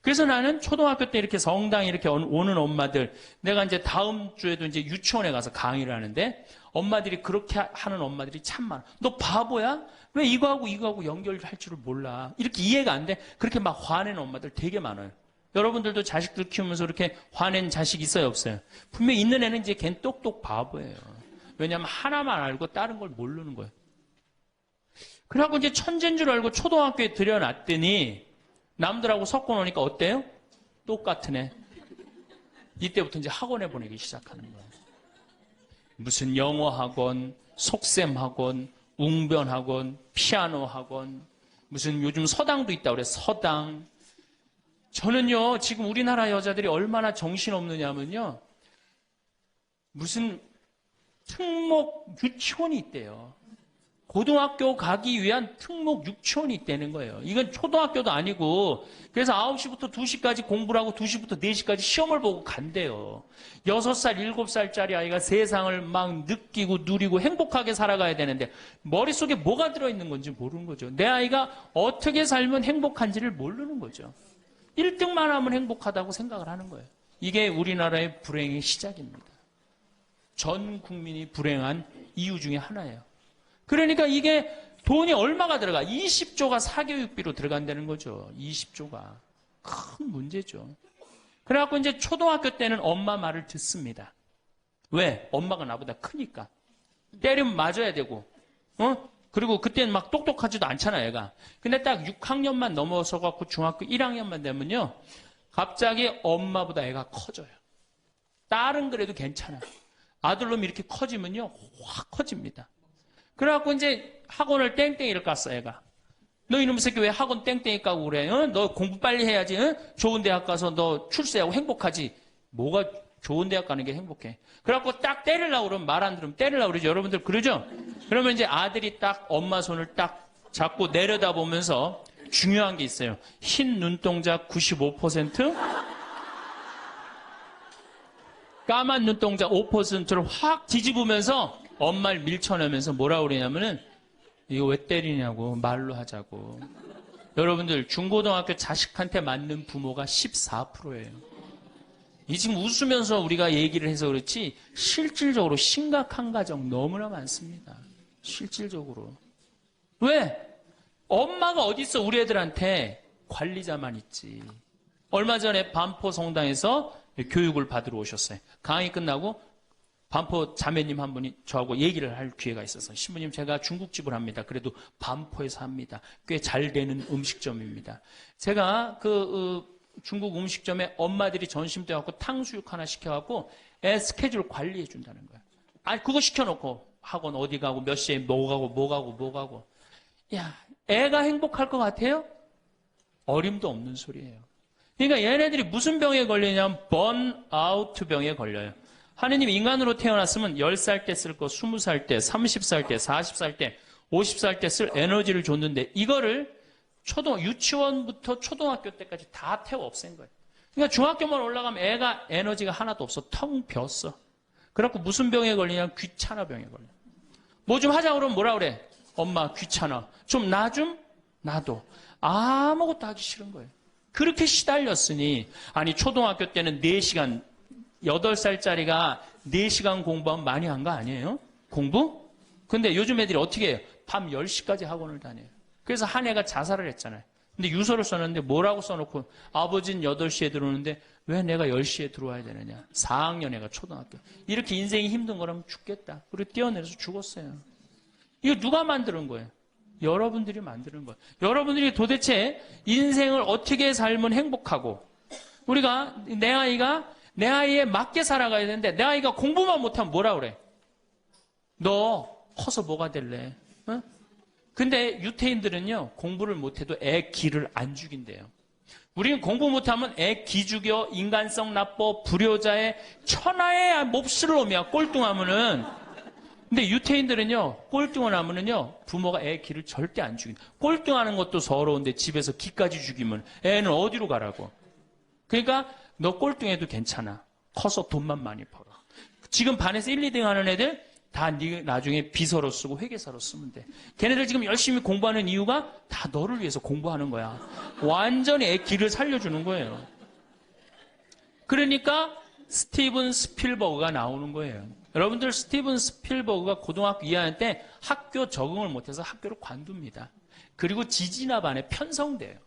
그래서 나는 초등학교 때 이렇게 성당에 이렇게 오는 엄마들, 내가 이제 다음 주에도 이제 유치원에 가서 강의를 하는데 엄마들이 그렇게 하는 엄마들이 참 많아. 너 바보야? 왜 이거하고 연결할 줄을 몰라? 이렇게 이해가 안 돼? 그렇게 막 화내는 엄마들 되게 많아요. 여러분들도 자식들 키우면서 이렇게 화낸 자식 있어요, 없어요? 분명히 있는 애는 이제 걔는 똑똑 바보예요. 왜냐하면 하나만 알고 다른 걸 모르는 거예요. 그래갖고 이제 천재인 줄 알고 초등학교에 들여놨더니 남들하고 섞어 놓으니까 어때요? 똑같은 애. 이때부터 이제 학원에 보내기 시작하는 거예요. 무슨 영어 학원, 속셈 학원, 웅변 학원, 피아노 학원, 무슨 요즘 서당도 있다고 그래, 서당. 저는요, 지금 우리나라 여자들이 얼마나 정신없느냐면요, 무슨 특목 유치원이 있대요. 고등학교 가기 위한 특목 유치원이 있다는 거예요. 이건 초등학교도 아니고, 그래서 9시부터 2시까지 공부를 하고 2시부터 4시까지 시험을 보고 간대요. 6살, 7살짜리 아이가 세상을 막 느끼고 누리고 행복하게 살아가야 되는데 머릿속에 뭐가 들어있는 건지 모르는 거죠. 내 아이가 어떻게 살면 행복한지를 모르는 거죠. 1등만 하면 행복하다고 생각을 하는 거예요. 이게 우리나라의 불행의 시작입니다. 전 국민이 불행한 이유 중에 하나예요. 그러니까 이게 돈이 얼마가 들어가? 20조가 사교육비로 들어간다는 거죠. 20조가. 큰 문제죠. 그래갖고 이제 초등학교 때는 엄마 말을 듣습니다. 왜? 엄마가 나보다 크니까. 때리면 맞아야 되고, 그리고 그때는 막 똑똑하지도 않잖아, 얘가. 근데 딱 6학년만 넘어서 갖고 중학교 1학년만 되면요. 갑자기 엄마보다 애가 커져요. 딸은 그래도 괜찮아. 아들놈이 이렇게 커지면요. 확 커집니다. 그래갖고 이제 학원을 땡땡이를 깠어, 애가. 너 이놈의 새끼 왜 학원 땡땡이 까고 그래? 너 공부 빨리 해야지. 좋은 대학 가서 너 출세하고 행복하지. 뭐가 좋은 대학 가는 게 행복해. 그래갖고 딱 때리려고 그러면 말 안 들으면 때리려고 그러죠. 여러분들 그러죠? 그러면 이제 아들이 딱 엄마 손을 딱 잡고 내려다보면서 중요한 게 있어요. 흰 눈동자 95%? 까만 눈동자 5%를 확 뒤집으면서 엄마를 밀쳐내면서 뭐라고 그러냐면은 이거 왜 때리냐고 말로 하자고. 여러분들 중고등학교 자식한테 맞는 부모가 14%예요. 이 지금 웃으면서 우리가 얘기를 해서 그렇지 실질적으로 심각한 가정 너무나 많습니다. 실질적으로. 왜? 엄마가 어디 있어 우리 애들한테 관리자만 있지. 얼마 전에 반포 성당에서 교육을 받으러 오셨어요. 강의 끝나고 반포 자매님 한 분이 저하고 얘기를 할 기회가 있어서 신부님 제가 중국집을 합니다. 그래도 반포에서 합니다. 꽤 잘 되는 음식점입니다. 제가 중국 음식점에 엄마들이 점심 때 갖고 탕수육 하나 시켜갖고 애 스케줄 관리해 준다는 거야. 아니 그거 시켜놓고 학원 어디 가고 몇 시에 뭐 가고 야 애가 행복할 것 같아요? 어림도 없는 소리예요. 그러니까 얘네들이 무슨 병에 걸리냐면 번아웃 병에 걸려요. 하느님 인간으로 태어났으면 10살 때 쓸 거 20살 때, 30살 때, 40살 때, 50살 때 쓸 에너지를 줬는데 이거를 유치원부터 초등학교 때까지 다 태워 없앤 거예요. 그러니까 중학교만 올라가면 애가 에너지가 하나도 없어. 텅 비었어. 그래갖고 무슨 병에 걸리냐면 귀찮아 병에 걸려. 뭐 좀 하자 그러면 뭐라 그래? 엄마 귀찮아. 좀 나 좀? 나도. 아무것도 하기 싫은 거예요. 그렇게 시달렸으니 아니 초등학교 때는 4시간 8살짜리가 4시간 공부하면 많이 한 거 아니에요? 공부? 근데 요즘 애들이 어떻게 해요? 밤 10시까지 학원을 다녀요. 그래서 한 애가 자살을 했잖아요. 근데 유서를 썼는데 뭐라고 써놓고 아버지는 8시에 들어오는데 왜 내가 10시에 들어와야 되느냐. 4학년 애가 초등학교. 이렇게 인생이 힘든 거라면 죽겠다. 그리고 뛰어내려서 죽었어요. 이거 누가 만드는 거예요? 여러분들이 만드는 거예요. 여러분들이 도대체 인생을 어떻게 살면 행복하고 우리가 내 아이에 맞게 살아가야 되는데 내 아이가 공부만 못하면 뭐라 그래? 너 커서 뭐가 될래? 어? 근데 유태인들은요, 공부를 못해도 애 기를 안 죽인대요. 우리는 공부 못하면 애 기죽여, 인간성 나빠, 불효자의 천하의 몹쓸 놈이야, 꼴뚱하면은. 근데 유태인들은요, 꼴뚱을 하면은요, 부모가 애 기를 절대 안 죽인다. 꼴뚱하는 것도 서러운데 집에서 기까지 죽이면 애는 어디로 가라고. 그러니까 너 꼴뚱해도 괜찮아. 커서 돈만 많이 벌어. 지금 반에서 1, 2등 하는 애들 다 네 나중에 비서로 쓰고 회계사로 쓰면 돼. 걔네들 지금 열심히 공부하는 이유가 다 너를 위해서 공부하는 거야. 완전히 애 기를 살려주는 거예요. 그러니까 스티븐 스필버그가 나오는 거예요. 여러분들 스티븐 스필버그가 고등학교 2학년 때 학교 적응을 못해서 학교를 관둡니다. 그리고 지지나 반에 편성돼요.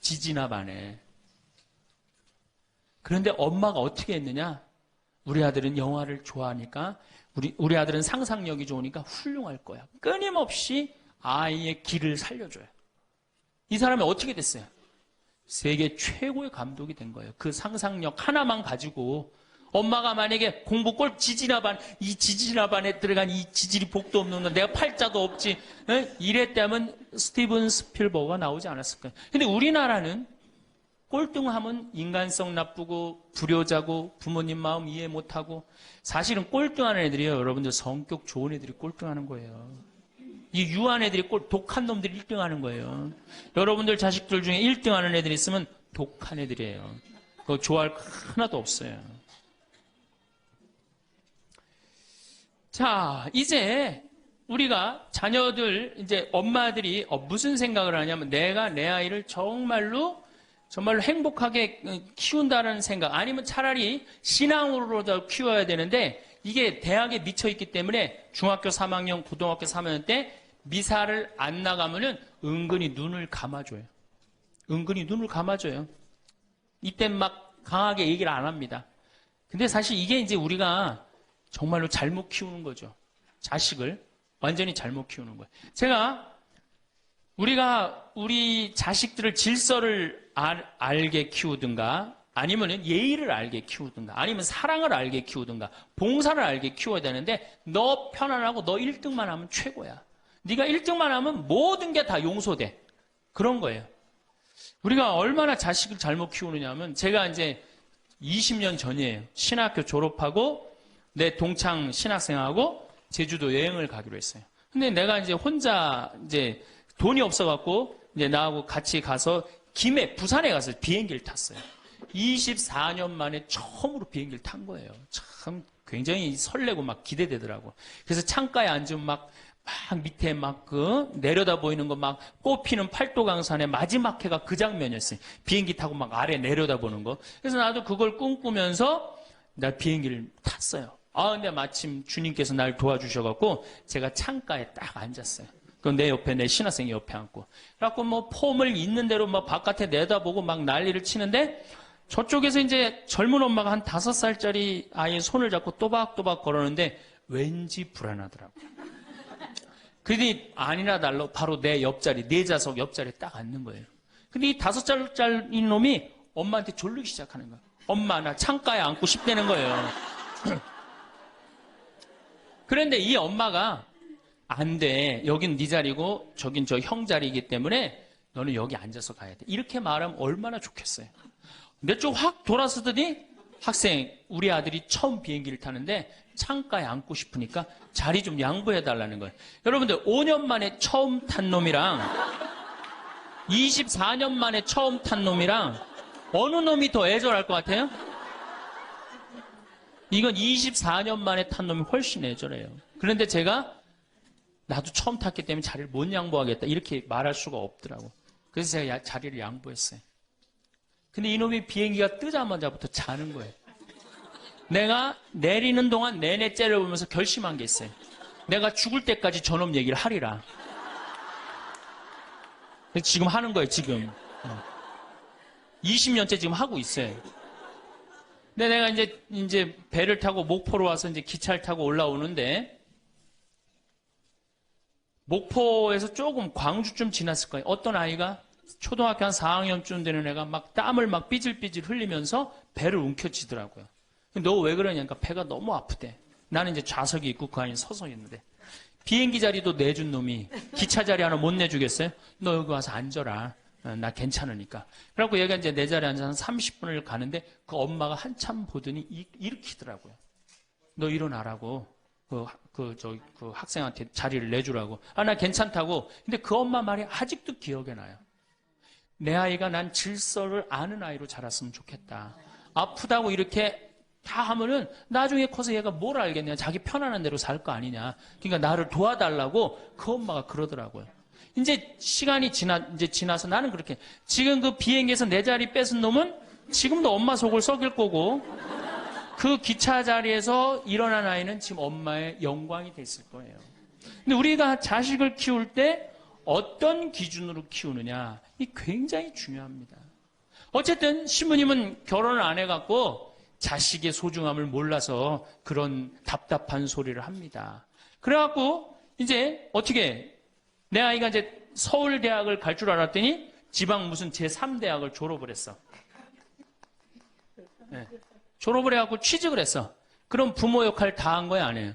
지지나 반에. 그런데 엄마가 어떻게 했느냐? 우리 아들은 영화를 좋아하니까 우리 아들은 상상력이 좋으니까 훌륭할 거야. 끊임없이 아이의 길을 살려줘요. 이 사람이 어떻게 됐어요? 세계 최고의 감독이 된 거예요. 그 상상력 하나만 가지고 엄마가 만약에 공부 꼴 지지나반, 이 지지나반에 들어간 이 지질이 복도 없는 건 내가 팔자도 없지. 이랬다면 스티븐 스필버그가 나오지 않았을 거예요. 근데 우리나라는 꼴등하면 인간성 나쁘고 불효자고 부모님 마음 이해 못하고 사실은 꼴등하는 애들이에요. 여러분들 성격 좋은 애들이 꼴등하는 거예요. 이 유한 애들이 독한 놈들이 1등하는 거예요. 여러분들 자식들 중에 1등하는 애들이 있으면 독한 애들이에요. 그거 좋아할 거 하나도 없어요. 자, 이제 우리가 자녀들 이제 엄마들이 무슨 생각을 하냐면 내가 내 아이를 정말로 행복하게 키운다는 생각 아니면 차라리 신앙으로도 키워야 되는데 이게 대학에 미쳐 있기 때문에 중학교 3학년, 고등학교 3학년 때 미사를 안 나가면은 은근히 눈을 감아줘요. 은근히 눈을 감아줘요. 이때 막 강하게 얘기를 안 합니다. 근데 사실 이게 이제 우리가 정말로 잘못 키우는 거죠. 자식을 완전히 잘못 키우는 거예요. 우리가 우리 자식들을 질서를 알게 키우든가 아니면 예의를 알게 키우든가 아니면 사랑을 알게 키우든가 봉사를 알게 키워야 되는데 너 편안하고 너 1등만 하면 최고야. 네가 1등만 하면 모든 게 다 용서돼. 그런 거예요. 우리가 얼마나 자식을 잘못 키우느냐 하면 제가 이제 20년 전이에요. 신학교 졸업하고 내 동창 신학생하고 제주도 여행을 가기로 했어요. 근데 내가 이제 혼자 이제 돈이 없어갖고 이제 나하고 같이 가서 부산에 가서 비행기를 탔어요. 24년 만에 처음으로 비행기를 탄 거예요. 참 굉장히 설레고 막 기대되더라고. 그래서 창가에 앉으면 막 밑에 내려다 보이는 거 막 꽃피는 팔도강산의 마지막 해가 그 장면이었어요. 비행기 타고 막 아래 내려다 보는 거. 그래서 나도 그걸 꿈꾸면서 나 비행기를 탔어요. 근데 마침 주님께서 날 도와주셔갖고 제가 창가에 딱 앉았어요. 내 옆에 내 신학생이 옆에 앉고. 그래갖고 폼을 있는 대로 바깥에 내다보고 막 난리를 치는데 저쪽에서 이제 젊은 엄마가 한 5살짜리 아이의 손을 잡고 또박또박 걸었는데 왠지 불안하더라고. 그러더니 아니나 달라 바로 내 옆자리, 내 좌석 옆자리에 딱 앉는 거예요. 근데 이 5살짜리 놈이 엄마한테 졸르기 시작하는 거예요. 엄마, 나 창가에 앉고 싶다는 거예요. 그런데 이 엄마가 안 돼. 여긴 네 자리고 저긴 저 형 자리이기 때문에 너는 여기 앉아서 가야 돼. 이렇게 말하면 얼마나 좋겠어요. 내 쪽 확 돌아서더니 학생, 우리 아들이 처음 비행기를 타는데 창가에 앉고 싶으니까 자리 좀 양보해 달라는 거예요. 여러분들 5년 만에 처음 탄 놈이랑 24년 만에 처음 탄 놈이랑 어느 놈이 더 애절할 것 같아요? 이건 24년 만에 탄 놈이 훨씬 애절해요. 그런데 제가 나도 처음 탔기 때문에 자리를 못 양보하겠다 이렇게 말할 수가 없더라고. 그래서 제가 자리를 양보했어요. 근데 이놈이 비행기가 뜨자마자부터 자는 거예요. 내가 내리는 동안 내내 째려보면서 결심한 게 있어요. 내가 죽을 때까지 저놈 얘기를 하리라. 지금 하는 거예요, 지금. 20년째 지금 하고 있어요. 근데 내가 이제 배를 타고 목포로 와서 이제 기차를 타고 올라오는데 목포에서 조금 광주쯤 지났을 거예요. 어떤 아이가 초등학교 한 4학년쯤 되는 애가 막 땀을 삐질삐질 흘리면서 배를 움켜쥐더라고요. 너 왜 그러냐니까 배가 너무 아프대. 나는 이제 좌석이 있고 그 안에 서서 있는데 비행기 자리도 내준 놈이 기차 자리 하나 못 내주겠어요? 너 여기 와서 앉아라. 나 괜찮으니까. 그래갖고 얘가 이제 내 자리에 앉아서 30분을 가는데 그 엄마가 한참 보더니 일으키더라고요. 너 일어나라고. 그 학생한테 자리를 내주라고. 나 괜찮다고. 근데 그 엄마 말이 아직도 기억에 나요. 내 아이가 난 질서를 아는 아이로 자랐으면 좋겠다. 아프다고 이렇게 다 하면은 나중에 커서 얘가 뭘 알겠냐. 자기 편안한 대로 살 거 아니냐. 그러니까 나를 도와달라고 그 엄마가 그러더라고요. 이제 시간이 지나서 나는 그렇게 지금 그 비행기에서 내 자리 뺏은 놈은 지금도 엄마 속을 썩일 거고 그 기차 자리에서 일어난 아이는 지금 엄마의 영광이 됐을 거예요. 근데 우리가 자식을 키울 때 어떤 기준으로 키우느냐 이 굉장히 중요합니다. 어쨌든 신부님은 결혼을 안 해갖고 자식의 소중함을 몰라서 그런 답답한 소리를 합니다. 그래갖고 이제 어떻게 내 아이가 이제 서울대학을 갈 줄 알았더니 지방 무슨 제3대학을 졸업을 했어. 네. 졸업을 해갖고 취직을 했어. 그럼 부모 역할 다 한 거야, 안 해요?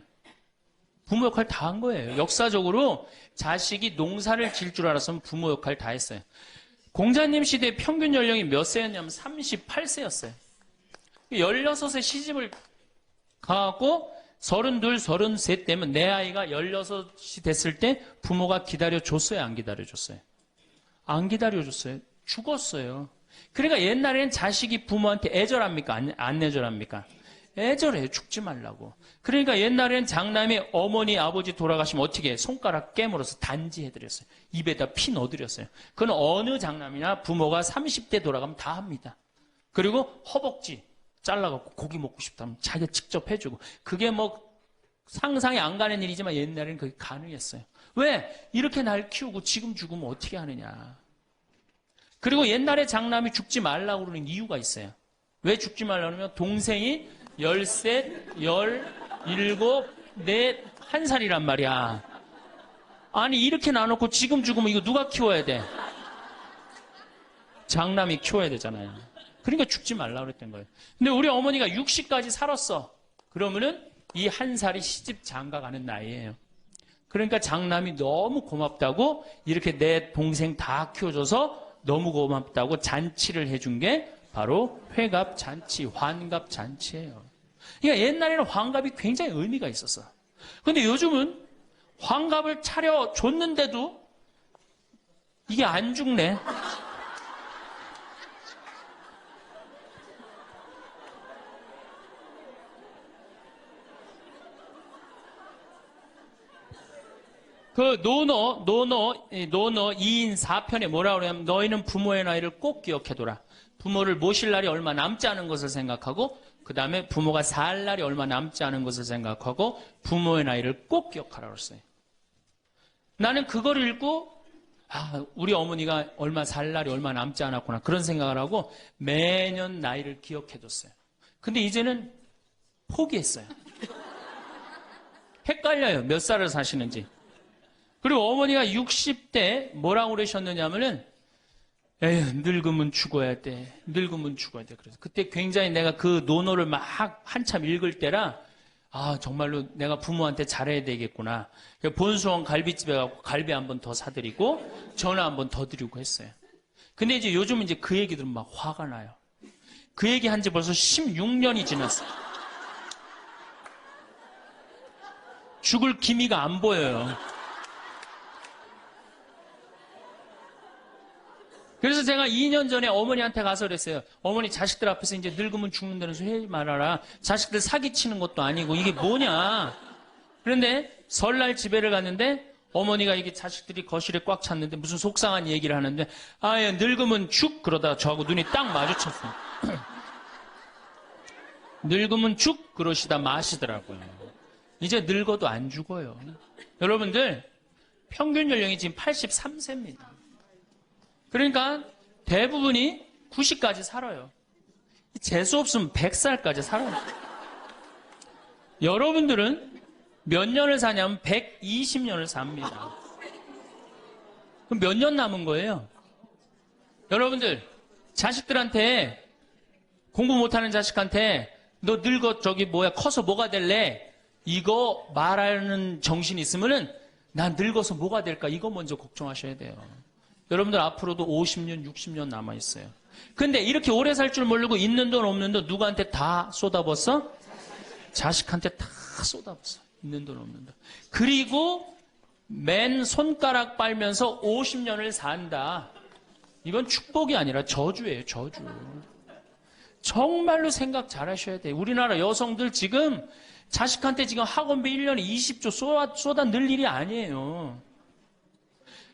부모 역할 다 한 거예요. 역사적으로 자식이 농사를 지을 줄 알았으면 부모 역할 다 했어요. 공자님 시대 평균 연령이 몇 세였냐면 38세였어요. 16에 시집을 가갖고 32, 33 때면 내 아이가 16이 됐을 때 부모가 기다려줬어요? 안 기다려줬어요? 안 기다려줬어요. 죽었어요. 그러니까 옛날에는 자식이 부모한테 애절합니까? 안 애절합니까? 애절해요. 죽지 말라고. 그러니까 옛날에는 장남이 어머니, 아버지 돌아가시면 어떻게 해요? 손가락 깨물어서 단지해드렸어요. 입에다 피 넣어드렸어요. 그건 어느 장남이나 부모가 30대 돌아가면 다 합니다. 그리고 허벅지 잘라갖고 고기 먹고 싶다면 자기가 직접 해주고 그게 뭐 상상이 안 가는 일이지만 옛날에는 그게 가능했어요. 왜? 이렇게 날 키우고 지금 죽으면 어떻게 하느냐. 그리고 옛날에 장남이 죽지 말라고 그러는 이유가 있어요. 왜 죽지 말라고 그러면 동생이 13, 17, 4, 1살이란 말이야. 아니 이렇게 나눠놓고 지금 죽으면 이거 누가 키워야 돼? 장남이 키워야 되잖아요. 그러니까 죽지 말라고 그랬던 거예요. 근데 우리 어머니가 60까지 살았어. 그러면은 이 1살이 시집 장가 가는 나이예요. 그러니까 장남이 너무 고맙다고 이렇게 내 동생 다 키워줘서 너무 고맙다고 잔치를 해준 게 바로 회갑 잔치, 환갑 잔치예요. 그러니까 옛날에는 환갑이 굉장히 의미가 있었어. 근데 요즘은 환갑을 차려줬는데도 이게 안 죽네. 그 노너 2인 4편에 뭐라고 그러냐면 너희는 부모의 나이를 꼭 기억해둬라. 부모를 모실 날이 얼마 남지 않은 것을 생각하고 그 다음에 부모가 살 날이 얼마 남지 않은 것을 생각하고 부모의 나이를 꼭 기억하라고 했어요. 나는 그걸 읽고 우리 어머니가 얼마 살 날이 얼마 남지 않았구나 그런 생각을 하고 매년 나이를 기억해뒀어요. 근데 이제는 포기했어요. 헷갈려요. 몇 살을 사시는지. 그리고 어머니가 60대 뭐라고 그러셨느냐면은 에휴 늙으면 죽어야 돼. 늙으면 죽어야 돼. 그래서 그때 굉장히 내가 그 논어를 막 한참 읽을 때라 정말로 내가 부모한테 잘해야 되겠구나. 본수원 갈비집에 가고 갈비 한 번 더 사드리고 전화 한 번 더 드리고 했어요. 근데 이제 요즘은 이제 그 얘기 들으면 막 화가 나요. 그 얘기 한 지 벌써 16년이 지났어요. 죽을 기미가 안 보여요. 그래서 제가 2년 전에 어머니한테 가서 그랬어요. 어머니 자식들 앞에서 이제 늙으면 죽는다는 소리 하지 말아라. 자식들 사기치는 것도 아니고 이게 뭐냐. 그런데 설날 집에를 갔는데 어머니가 이게 자식들이 거실에 꽉 찼는데 무슨 속상한 얘기를 하는데 예, 늙으면 죽 그러다가 저하고 눈이 딱 마주쳤어요. 늙으면 죽 그러시다 마시더라고요. 이제 늙어도 안 죽어요. 여러분들 평균 연령이 지금 83세입니다. 그러니까 대부분이 90까지 살아요. 재수 없으면 100살까지 살아요. 여러분들은 몇 년을 사냐면 120년을 삽니다. 그럼 몇 년 남은 거예요? 여러분들 자식들한테 공부 못하는 자식한테 너 늙어 커서 뭐가 될래? 이거 말하는 정신이 있으면은 난 늙어서 뭐가 될까? 이거 먼저 걱정하셔야 돼요. 여러분들 앞으로도 50년, 60년 남아있어요. 근데 이렇게 오래 살 줄 모르고 있는 돈 없는 돈 누구한테 다 쏟아붓어? 자식한테 다 쏟아붓어. 있는 돈 없는 돈. 그리고 맨 손가락 빨면서 50년을 산다. 이건 축복이 아니라 저주예요, 저주. 정말로 생각 잘 하셔야 돼요. 우리나라 여성들 지금 자식한테 지금 학원비 1년에 20조 쏟아 넣을 일이 아니에요.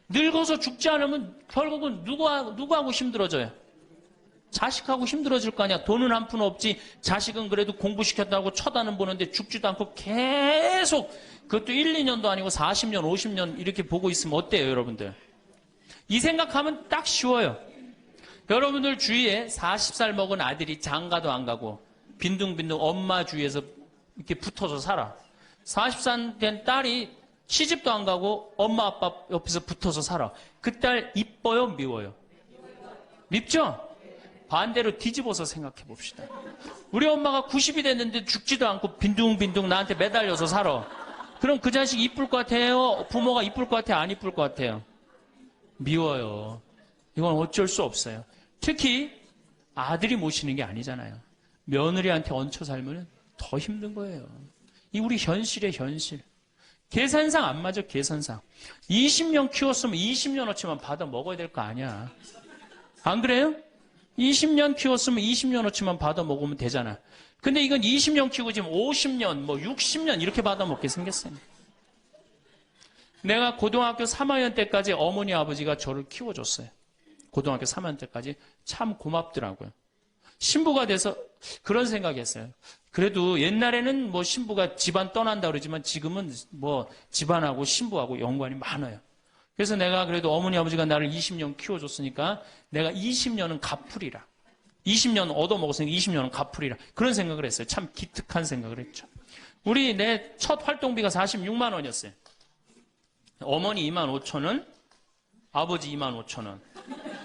늙어서 죽지 않으면 결국은 누구하고 힘들어져요? 자식하고 힘들어질 거 아니야. 돈은 한 푼 없지. 자식은 그래도 공부시켰다고 쳐다는 보는데 죽지도 않고 계속 그것도 1, 2년도 아니고 40년, 50년 이렇게 보고 있으면 어때요, 여러분들? 이 생각하면 딱 쉬워요. 여러분들 주위에 40살 먹은 아들이 장가도 안 가고 빈둥빈둥 엄마 주위에서 이렇게 붙어서 살아. 40살 된 딸이 시집도 안 가고 엄마 아빠 옆에서 붙어서 살아. 그 딸 이뻐요, 미워요? 밉죠? 반대로 뒤집어서 생각해 봅시다. 우리 엄마가 90이 됐는데 죽지도 않고 빈둥빈둥 나한테 매달려서 살아. 그럼 그 자식 이쁠 것 같아요? 부모가 이쁠 것 같아요? 안 이쁠 것 같아요? 미워요. 이건 어쩔 수 없어요. 특히 아들이 모시는 게 아니잖아요. 며느리한테 얹혀 살면 더 힘든 거예요. 이 우리 현실의 현실. 계산상 안 맞아, 계산상. 20년 키웠으면 20년어치만 받아 먹어야 될 거 아니야. 안 그래요? 20년 키웠으면 20년어치만 받아 먹으면 되잖아. 근데 이건 20년 키우고 지금 50년, 뭐 60년 이렇게 받아 먹게 생겼어요. 내가 고등학교 3학년 때까지 어머니 아버지가 저를 키워줬어요. 고등학교 3학년 때까지 참 고맙더라고요. 신부가 돼서 그런 생각이 했어요. 그래도 옛날에는 뭐 신부가 집안 떠난다 그러지만 지금은 뭐 집안하고 신부하고 연관이 많아요. 그래서 내가 그래도 어머니 아버지가 나를 20년 키워줬으니까 내가 20년은 갚으리라. 20년 얻어먹었으니까 20년은 갚으리라. 그런 생각을 했어요. 참 기특한 생각을 했죠. 내 첫 활동비가 46만 원이었어요. 어머니 2만 5천 원, 아버지 2만 5천 원.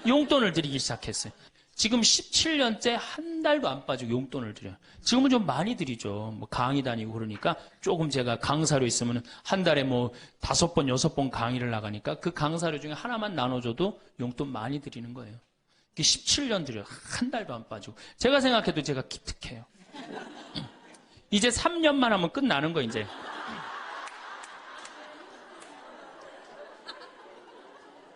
용돈을 드리기 시작했어요. 지금 17년째 한 달도 안 빠지고 용돈을 드려요. 지금은 좀 많이 드리죠. 뭐 강의 다니고 그러니까 조금 제가 강사료 있으면 한 달에 뭐 5번, 6번 강의를 나가니까 그 강사료 중에 하나만 나눠줘도 용돈 많이 드리는 거예요. 17년 드려요. 한 달도 안 빠지고. 제가 생각해도 제가 기특해요. 이제 3년만 하면 끝나는 거 이제.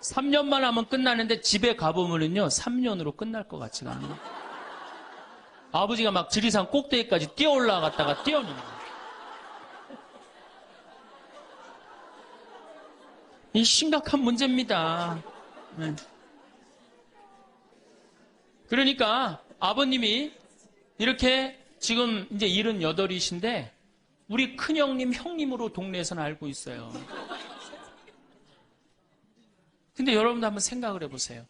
3년만 하면 끝나는데 집에 가보면은요, 3년으로 끝날 것 같지가 않아요. 아버지가 막 지리산 꼭대기까지 뛰어 올라갔다가 뛰어내는 거예요. 이 심각한 문제입니다. 네. 그러니까 아버님이 이렇게 지금 이제 78이신데 우리 큰형님, 형님으로 동네에서는 알고 있어요. 근데 여러분도 한번 생각을 해보세요.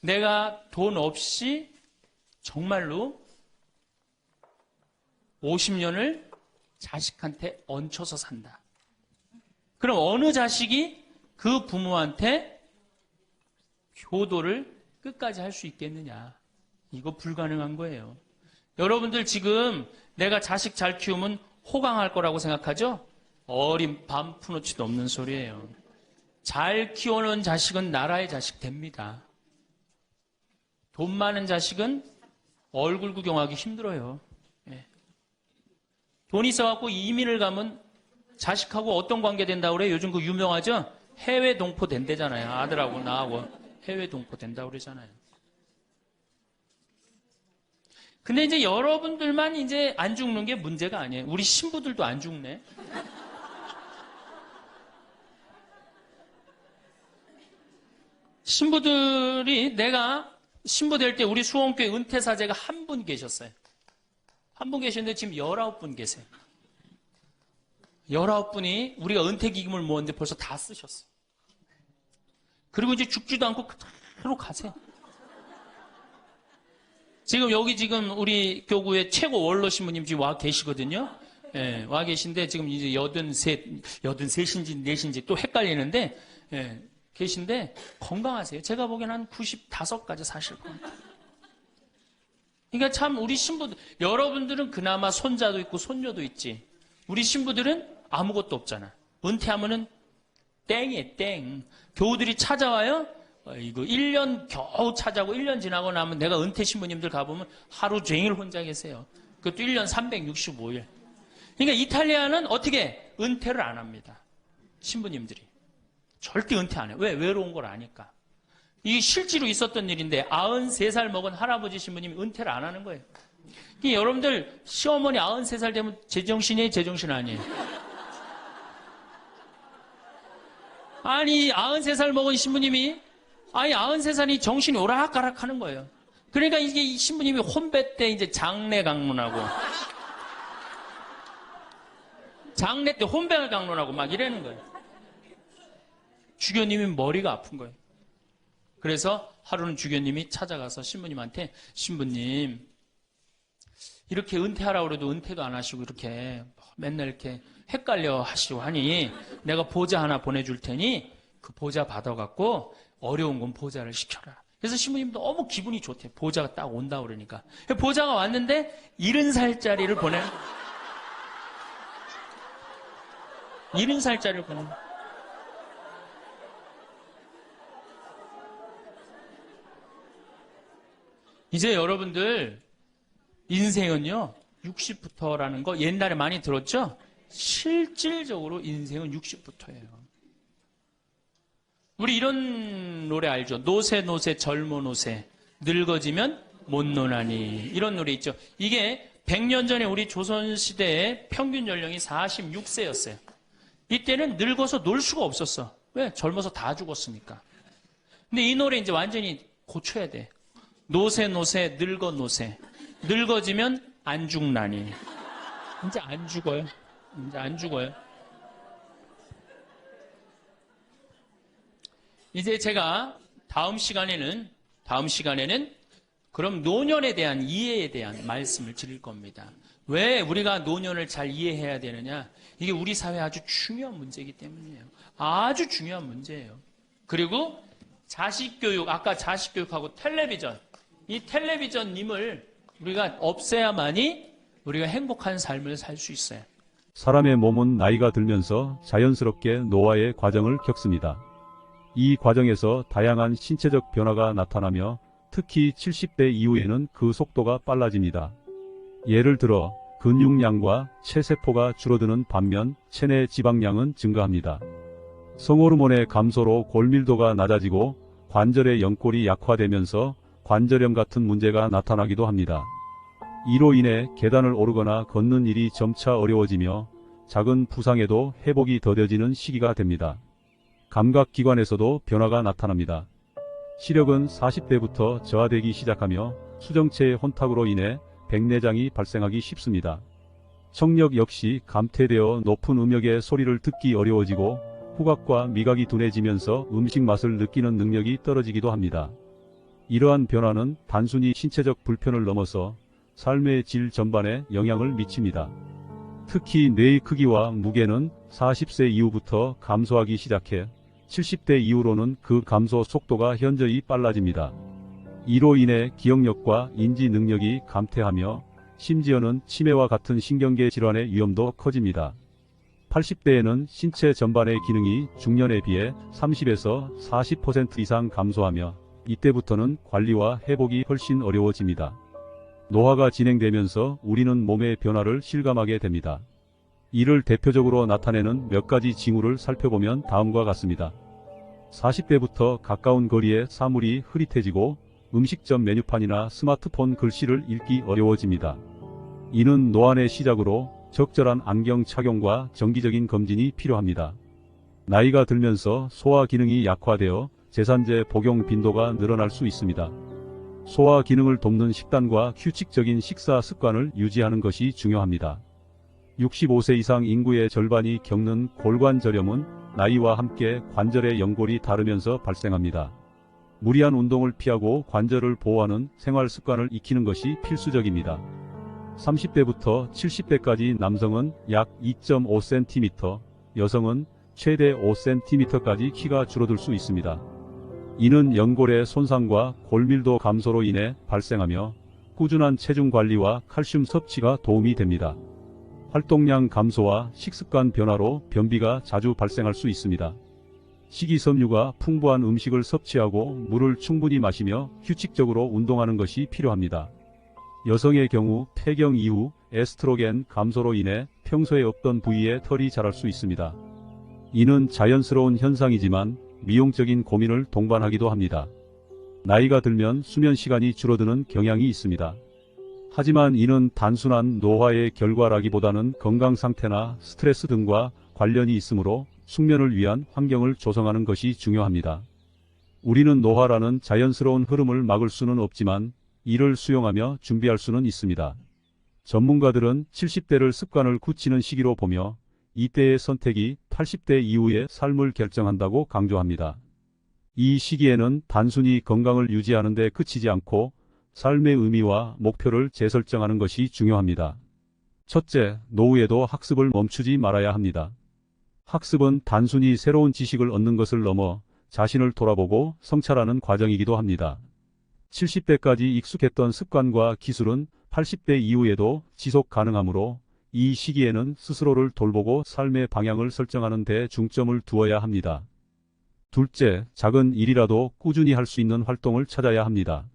내가 돈 없이 정말로 50년을 자식한테 얹혀서 산다. 그럼 어느 자식이 그 부모한테 효도를 끝까지 할 수 있겠느냐. 이거 불가능한 거예요. 여러분들 지금 내가 자식 잘 키우면 호강할 거라고 생각하죠? 어린 반푼어치도 없는 소리예요. 잘 키워놓은 자식은 나라의 자식 됩니다. 돈 많은 자식은 얼굴 구경하기 힘들어요. 예. 돈 있어갖고 이민을 가면 자식하고 어떤 관계 된다고 그래요? 요즘 그 유명하죠? 해외 동포 된대잖아요. 아들하고 나하고 해외 동포 된다고 그러잖아요. 근데 이제 여러분들만 이제 안 죽는 게 문제가 아니에요. 우리 신부들도 안 죽네. 신부들이 내가 신부 될 때 우리 수원교회 은퇴사제가 한 분 계셨어요. 한 분 계셨는데 지금 19분 계세요. 19분이 우리가 은퇴기금을 모았는데 벌써 다 쓰셨어요. 그리고 이제 죽지도 않고 그대로 가세요. 지금 여기 지금 우리 교구의 최고 원로 신부님 지금 와 계시거든요. 예, 와 계신데 지금 이제 83인지 4인지 또 헷갈리는데, 예, 계신데 건강하세요. 제가 보기엔 한 95까지 사실 겁니다. 그러니까 참 우리 신부들, 여러분들은 그나마 손자도 있고 손녀도 있지. 우리 신부들은 아무것도 없잖아. 은퇴하면은 땡이에요, 땡. 교우들이 찾아와요? 이거 1년 겨우 찾아고 1년 지나고 나면 내가 은퇴 신부님들 가보면 하루 종일 혼자 계세요. 그것도 1년 365일. 그러니까 이탈리아는 어떻게 은퇴를 안 합니다. 신부님들이. 절대 은퇴 안 해요. 왜? 외로운 걸 아니까. 이게 실제로 있었던 일인데 93살 먹은 할아버지 신부님이 은퇴를 안 하는 거예요. 그러니까 여러분들 시어머니 93살 되면 제정신이에요? 제정신 아니에요? 아니 93살 먹은 신부님이 93살이 정신이 오락가락 하는 거예요. 그러니까 이게 이 신부님이 혼배 때 이제 장례 강론하고 장례 때 혼배를 강론하고 막 이러는 거예요. 주교님이 머리가 아픈 거예요. 그래서 하루는 주교님이 찾아가서 신부님한테 신부님 이렇게 은퇴하라고 그래도 은퇴도 안 하시고 이렇게 맨날 이렇게 헷갈려 하시고 하니 내가 보좌 하나 보내줄 테니 그 보좌 받아갖고 어려운 건 보좌를 시켜라. 그래서 신부님 너무 기분이 좋대. 보좌가 딱 온다 그러니까. 보좌가 왔는데 70살짜리를 보내. 70살짜리를 보내. 이제 여러분들 인생은요 60부터라는 거 옛날에 많이 들었죠? 실질적으로 인생은 60부터예요. 우리 이런 노래 알죠? 노세 노세 젊어 노세 늙어지면 못 노나니 이런 노래 있죠. 이게 100년 전에 우리 조선시대의 평균 연령이 46세였어요. 이때는 늙어서 놀 수가 없었어. 왜? 젊어서 다 죽었으니까. 근데 이 노래 이제 완전히 고쳐야 돼. 노세 노세 늙어 노세 늙어지면 안 죽나니. 이제 안 죽어요. 이제 안 죽어요. 이제 제가 다음 시간에는 그럼 노년에 대한 이해에 대한 말씀을 드릴 겁니다. 왜 우리가 노년을 잘 이해해야 되느냐? 이게 우리 사회에 아주 중요한 문제이기 때문이에요. 아주 중요한 문제예요. 그리고 자식교육, 아까 자식교육하고 텔레비전, 이 텔레비전님을 우리가 없애야만이 우리가 행복한 삶을 살 수 있어요. 사람의 몸은 나이가 들면서 자연스럽게 노화의 과정을 겪습니다. 이 과정에서 다양한 신체적 변화가 나타나며 특히 70대 이후에는 그 속도가 빨라집니다. 예를 들어 근육량과 체세포가 줄어드는 반면 체내 지방량은 증가합니다. 성호르몬의 감소로 골밀도가 낮아지고 관절의 연골이 약화되면서 관절염 같은 문제가 나타나기도 합니다. 이로 인해 계단을 오르거나 걷는 일이 점차 어려워지며 작은 부상에도 회복이 더뎌지는 시기가 됩니다. 감각기관에서도 변화가 나타납니다. 시력은 40대부터 저하되기 시작하며 수정체의 혼탁으로 인해 백내장이 발생하기 쉽습니다. 청력 역시 감퇴되어 높은 음역의 소리를 듣기 어려워지고 후각과 미각이 둔해지면서 음식 맛을 느끼는 능력이 떨어지기도 합니다. 이러한 변화는 단순히 신체적 불편을 넘어서 삶의 질 전반에 영향을 미칩니다. 특히 뇌의 크기와 무게는 40세 이후부터 감소하기 시작해 70대 이후로는 그 감소 속도가 현저히 빨라집니다. 이로 인해 기억력과 인지 능력이 감퇴하며 심지어는 치매와 같은 신경계 질환의 위험도 커집니다. 80대에는 신체 전반의 기능이 중년에 비해 30에서 40% 이상 감소하며 이때부터는 관리와 회복이 훨씬 어려워집니다. 노화가 진행되면서 우리는 몸의 변화를 실감하게 됩니다. 이를 대표적으로 나타내는 몇 가지 징후를 살펴보면 다음과 같습니다. 40대부터 가까운 거리에 사물이 흐릿해지고 음식점 메뉴판이나 스마트폰 글씨를 읽기 어려워집니다. 이는 노안의 시작으로 적절한 안경 착용과 정기적인 검진이 필요합니다. 나이가 들면서 소화 기능이 약화되어 제산제 복용 빈도가 늘어날 수 있습니다. 소화 기능을 돕는 식단과 규칙적인 식사 습관을 유지하는 것이 중요합니다. 65세 이상 인구의 절반이 겪는 골관절염은 나이와 함께 관절의 연골이 닳으면서 발생합니다. 무리한 운동을 피하고 관절을 보호하는 생활 습관을 익히는 것이 필수적입니다. 30대부터 70대까지 남성은 약 2.5cm, 여성은 최대 5cm까지 키가 줄어들 수 있습니다. 이는 연골의 손상과 골밀도 감소로 인해 발생하며 꾸준한 체중 관리와 칼슘 섭취가 도움이 됩니다. 활동량 감소와 식습관 변화로 변비가 자주 발생할 수 있습니다. 식이섬유가 풍부한 음식을 섭취하고 물을 충분히 마시며 규칙적으로 운동하는 것이 필요합니다. 여성의 경우 폐경 이후 에스트로겐 감소로 인해 평소에 없던 부위에 털이 자랄 수 있습니다. 이는 자연스러운 현상이지만 미용적인 고민을 동반하기도 합니다. 나이가 들면 수면 시간이 줄어드는 경향이 있습니다. 하지만 이는 단순한 노화의 결과라기보다는 건강 상태나 스트레스 등과 관련이 있으므로 숙면을 위한 환경을 조성하는 것이 중요합니다. 우리는 노화라는 자연스러운 흐름을 막을 수는 없지만 이를 수용하며 준비할 수는 있습니다. 전문가들은 70대를 습관을 굳히는 시기로 보며 이때의 선택이 80대 이후의 삶을 결정한다고 강조합니다. 이 시기에는 단순히 건강을 유지하는 데 그치지 않고 삶의 의미와 목표를 재설정하는 것이 중요합니다. 첫째, 노후에도 학습을 멈추지 말아야 합니다. 학습은 단순히 새로운 지식을 얻는 것을 넘어 자신을 돌아보고 성찰하는 과정이기도 합니다. 70대까지 익숙했던 습관과 기술은 80대 이후에도 지속 가능하므로 이 시기에는 스스로를 돌보고 삶의 방향을 설정하는 데 중점을 두어야 합니다. 둘째, 작은 일이라도 꾸준히 할 수 있는 활동을 찾아야 합니다.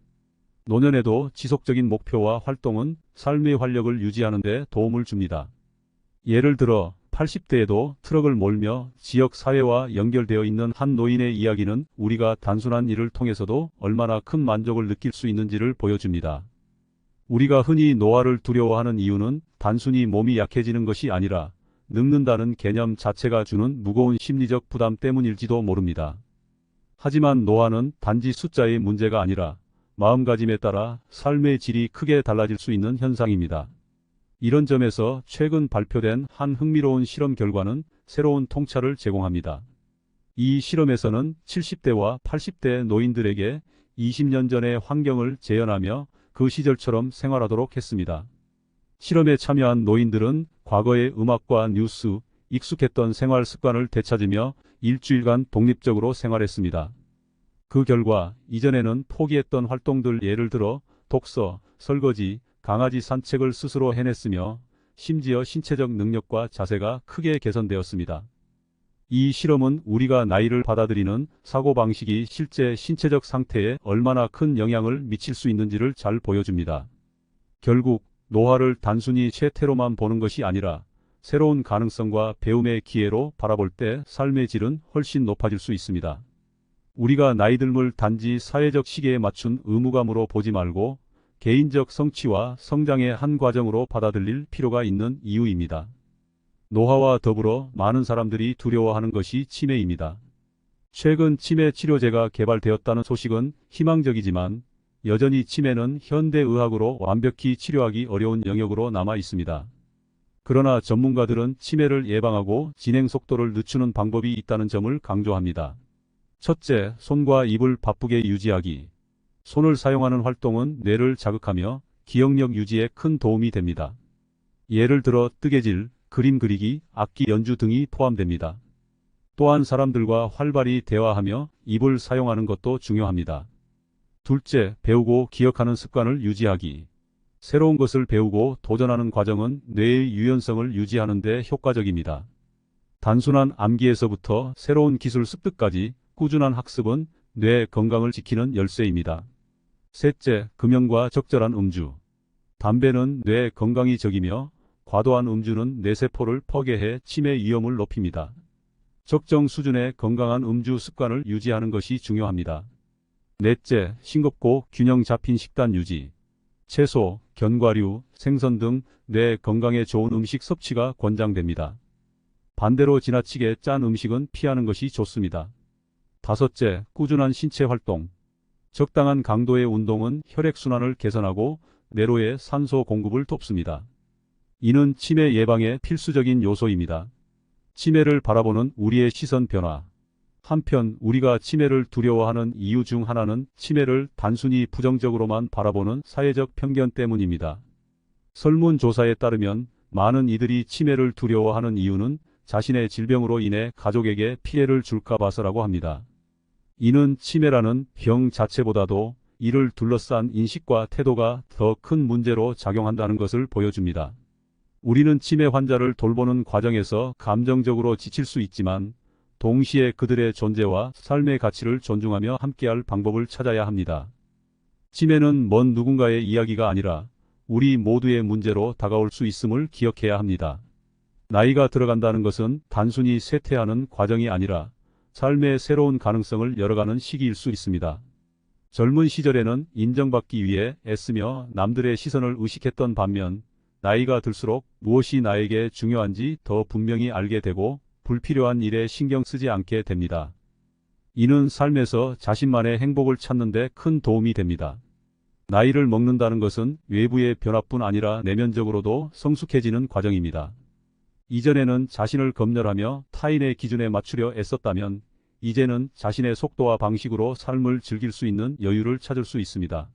노년에도 지속적인 목표와 활동은 삶의 활력을 유지하는 데 도움을 줍니다. 예를 들어 80대에도 트럭을 몰며 지역 사회와 연결되어 있는 한 노인의 이야기는 우리가 단순한 일을 통해서도 얼마나 큰 만족을 느낄 수 있는지를 보여줍니다. 우리가 흔히 노화를 두려워하는 이유는 단순히 몸이 약해지는 것이 아니라 늙는다는 개념 자체가 주는 무거운 심리적 부담 때문일지도 모릅니다. 하지만 노화는 단지 숫자의 문제가 아니라 마음가짐에 따라 삶의 질이 크게 달라질 수 있는 현상입니다. 이런 점에서 최근 발표된 한 흥미로운 실험 결과는 새로운 통찰을 제공합니다. 이 실험에서는 70대와 80대 노인들에게 20년 전의 환경을 재현하며 그 시절처럼 생활하도록 했습니다. 실험에 참여한 노인들은 과거의 음악과 뉴스, 익숙했던 생활 습관을 되찾으며 일주일간 독립적으로 생활했습니다. 그 결과 이전에는 포기했던 활동들, 예를 들어 독서, 설거지, 강아지 산책을 스스로 해냈으며 심지어 신체적 능력과 자세가 크게 개선되었습니다. 이 실험은 우리가 나이를 받아들이는 사고방식이 실제 신체적 상태에 얼마나 큰 영향을 미칠 수 있는지를 잘 보여줍니다. 결국 노화를 단순히 쇠퇴로만 보는 것이 아니라 새로운 가능성과 배움의 기회로 바라볼 때 삶의 질은 훨씬 높아질 수 있습니다. 우리가 나이듦을 단지 사회적 시계에 맞춘 의무감으로 보지 말고 개인적 성취와 성장의 한 과정으로 받아들일 필요가 있는 이유입니다. 노화와 더불어 많은 사람들이 두려워하는 것이 치매입니다. 최근 치매 치료제가 개발되었다는 소식은 희망적이지만 여전히 치매는 현대의학으로 완벽히 치료하기 어려운 영역으로 남아 있습니다. 그러나 전문가들은 치매를 예방하고 진행 속도를 늦추는 방법이 있다는 점을 강조합니다. 첫째, 손과 입을 바쁘게 유지하기. 손을 사용하는 활동은 뇌를 자극하며 기억력 유지에 큰 도움이 됩니다. 예를 들어 뜨개질, 그림 그리기, 악기 연주 등이 포함됩니다. 또한 사람들과 활발히 대화하며 입을 사용하는 것도 중요합니다. 둘째, 배우고 기억하는 습관을 유지하기. 새로운 것을 배우고 도전하는 과정은 뇌의 유연성을 유지하는 데 효과적입니다. 단순한 암기에서부터 새로운 기술 습득까지 꾸준한 학습은 뇌 건강을 지키는 열쇠입니다. 셋째, 금연과 적절한 음주. 담배는 뇌 건강이 적이며 과도한 음주는 뇌세포를 파괴해 치매 위험을 높입니다. 적정 수준의 건강한 음주 습관을 유지하는 것이 중요합니다. 넷째, 싱겁고 균형 잡힌 식단 유지. 채소, 견과류, 생선 등 뇌 건강에 좋은 음식 섭취가 권장됩니다. 반대로 지나치게 짠 음식은 피하는 것이 좋습니다. 다섯째, 꾸준한 신체 활동. 적당한 강도의 운동은 혈액순환을 개선하고 뇌로의 산소 공급을 돕습니다. 이는 치매 예방에 필수적인 요소입니다. 치매를 바라보는 우리의 시선 변화. 한편 우리가 치매를 두려워하는 이유 중 하나는 치매를 단순히 부정적으로만 바라보는 사회적 편견 때문입니다. 설문조사에 따르면 많은 이들이 치매를 두려워하는 이유는 자신의 질병으로 인해 가족에게 피해를 줄까 봐서라고 합니다. 이는 치매라는 병 자체보다도 이를 둘러싼 인식과 태도가 더 큰 문제로 작용한다는 것을 보여줍니다. 우리는 치매 환자를 돌보는 과정에서 감정적으로 지칠 수 있지만 동시에 그들의 존재와 삶의 가치를 존중하며 함께할 방법을 찾아야 합니다. 치매는 먼 누군가의 이야기가 아니라 우리 모두의 문제로 다가올 수 있음을 기억해야 합니다. 나이가 들어간다는 것은 단순히 쇠퇴하는 과정이 아니라 삶의 새로운 가능성을 열어가는 시기일 수 있습니다. 젊은 시절에는 인정받기 위해 애쓰며 남들의 시선을 의식했던 반면 나이가 들수록 무엇이 나에게 중요한지 더 분명히 알게 되고 불필요한 일에 신경 쓰지 않게 됩니다. 이는 삶에서 자신만의 행복을 찾는 데 큰 도움이 됩니다. 나이를 먹는다는 것은 외부의 변화뿐 아니라 내면적으로도 성숙해지는 과정입니다. 이전에는 자신을 검열하며 타인의 기준에 맞추려 애썼다면 이제는 자신의 속도와 방식으로 삶을 즐길 수 있는 여유를 찾을 수 있습니다.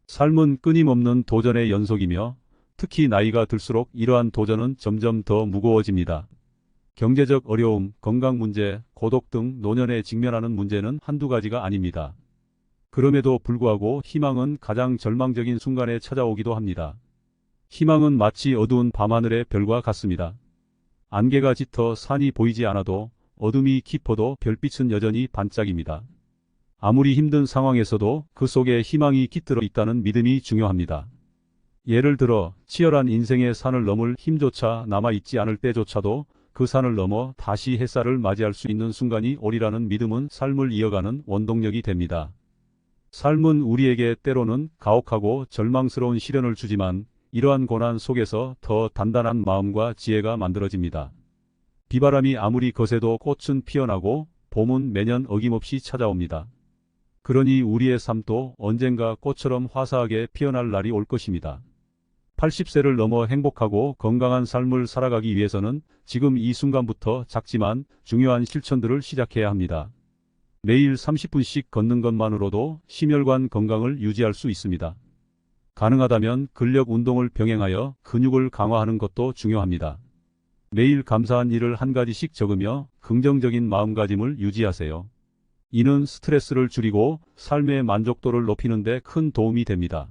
삶은 끊임없는 도전의 연속이며 특히 나이가 들수록 이러한 도전은 점점 더 무거워집니다. 경제적 어려움, 건강 문제, 고독 등 노년에 직면하는 문제는 한두 가지가 아닙니다. 그럼에도 불구하고 희망은 가장 절망적인 순간에 찾아오기도 합니다. 희망은 마치 어두운 밤하늘의 별과 같습니다. 안개가 짙어 산이 보이지 않아도 어둠이 깊어도 별빛은 여전히 반짝입니다. 아무리 힘든 상황에서도 그 속에 희망이 깃들어 있다는 믿음이 중요합니다. 예를 들어 치열한 인생의 산을 넘을 힘조차 남아있지 않을 때조차도 그 산을 넘어 다시 햇살을 맞이할 수 있는 순간이 오리라는 믿음은 삶을 이어가는 원동력이 됩니다. 삶은 우리에게 때로는 가혹하고 절망스러운 시련을 주지만 이러한 고난 속에서 더 단단한 마음과 지혜가 만들어집니다. 비바람이 아무리 거세도 꽃은 피어나고 봄은 매년 어김없이 찾아옵니다. 그러니 우리의 삶도 언젠가 꽃처럼 화사하게 피어날 날이 올 것입니다. 80세를 넘어 행복하고 건강한 삶을 살아가기 위해서는 지금 이 순간부터 작지만 중요한 실천들을 시작해야 합니다. 매일 30분씩 걷는 것만으로도 심혈관 건강을 유지할 수 있습니다. 가능하다면 근력 운동을 병행하여 근육을 강화하는 것도 중요합니다. 매일 감사한 일을 한 가지씩 적으며 긍정적인 마음가짐을 유지하세요. 이는 스트레스를 줄이고 삶의 만족도를 높이는 데 큰 도움이 됩니다.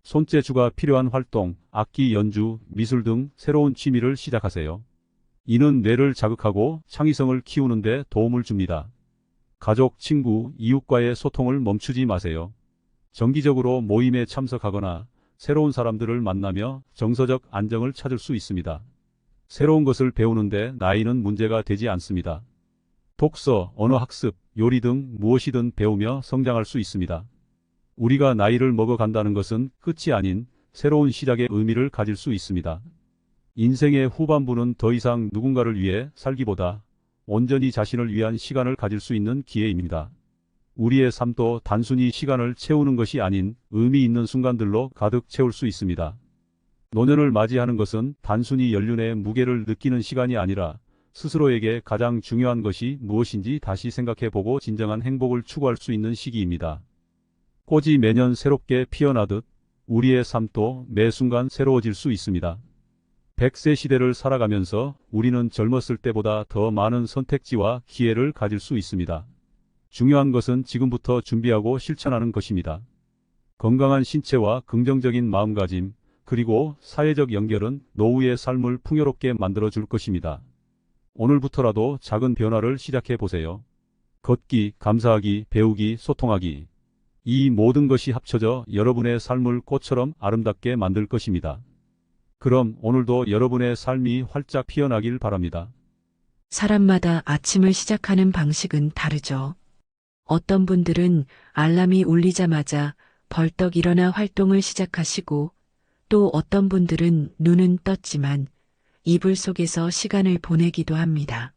손재주가 필요한 활동, 악기 연주, 미술 등 새로운 취미를 시작하세요. 이는 뇌를 자극하고 창의성을 키우는 데 도움을 줍니다. 가족, 친구, 이웃과의 소통을 멈추지 마세요. 정기적으로 모임에 참석하거나 새로운 사람들을 만나며 정서적 안정을 찾을 수 있습니다. 새로운 것을 배우는데 나이는 문제가 되지 않습니다. 독서, 언어학습, 요리 등 무엇이든 배우며 성장할 수 있습니다. 우리가 나이를 먹어간다는 것은 끝이 아닌 새로운 시작의 의미를 가질 수 있습니다. 인생의 후반부는 더 이상 누군가를 위해 살기보다 온전히 자신을 위한 시간을 가질 수 있는 기회입니다. 우리의 삶도 단순히 시간을 채우는 것이 아닌 의미 있는 순간들로 가득 채울 수 있습니다. 노년을 맞이하는 것은 단순히 연륜의 무게를 느끼는 시간이 아니라 스스로에게 가장 중요한 것이 무엇인지 다시 생각해보고 진정한 행복을 추구할 수 있는 시기입니다. 꽃이 매년 새롭게 피어나듯 우리의 삶도 매 순간 새로워질 수 있습니다. 100세 시대를 살아가면서 우리는 젊었을 때보다 더 많은 선택지와 기회를 가질 수 있습니다. 중요한 것은 지금부터 준비하고 실천하는 것입니다. 건강한 신체와 긍정적인 마음가짐, 그리고 사회적 연결은 노후의 삶을 풍요롭게 만들어줄 것입니다. 오늘부터라도 작은 변화를 시작해 보세요. 걷기, 감사하기, 배우기, 소통하기. 이 모든 것이 합쳐져 여러분의 삶을 꽃처럼 아름답게 만들 것입니다. 그럼 오늘도 여러분의 삶이 활짝 피어나길 바랍니다. 사람마다 아침을 시작하는 방식은 다르죠. 어떤 분들은 알람이 울리자마자 벌떡 일어나 활동을 시작하시고 또 어떤 분들은 눈은 떴지만 이불 속에서 시간을 보내기도 합니다.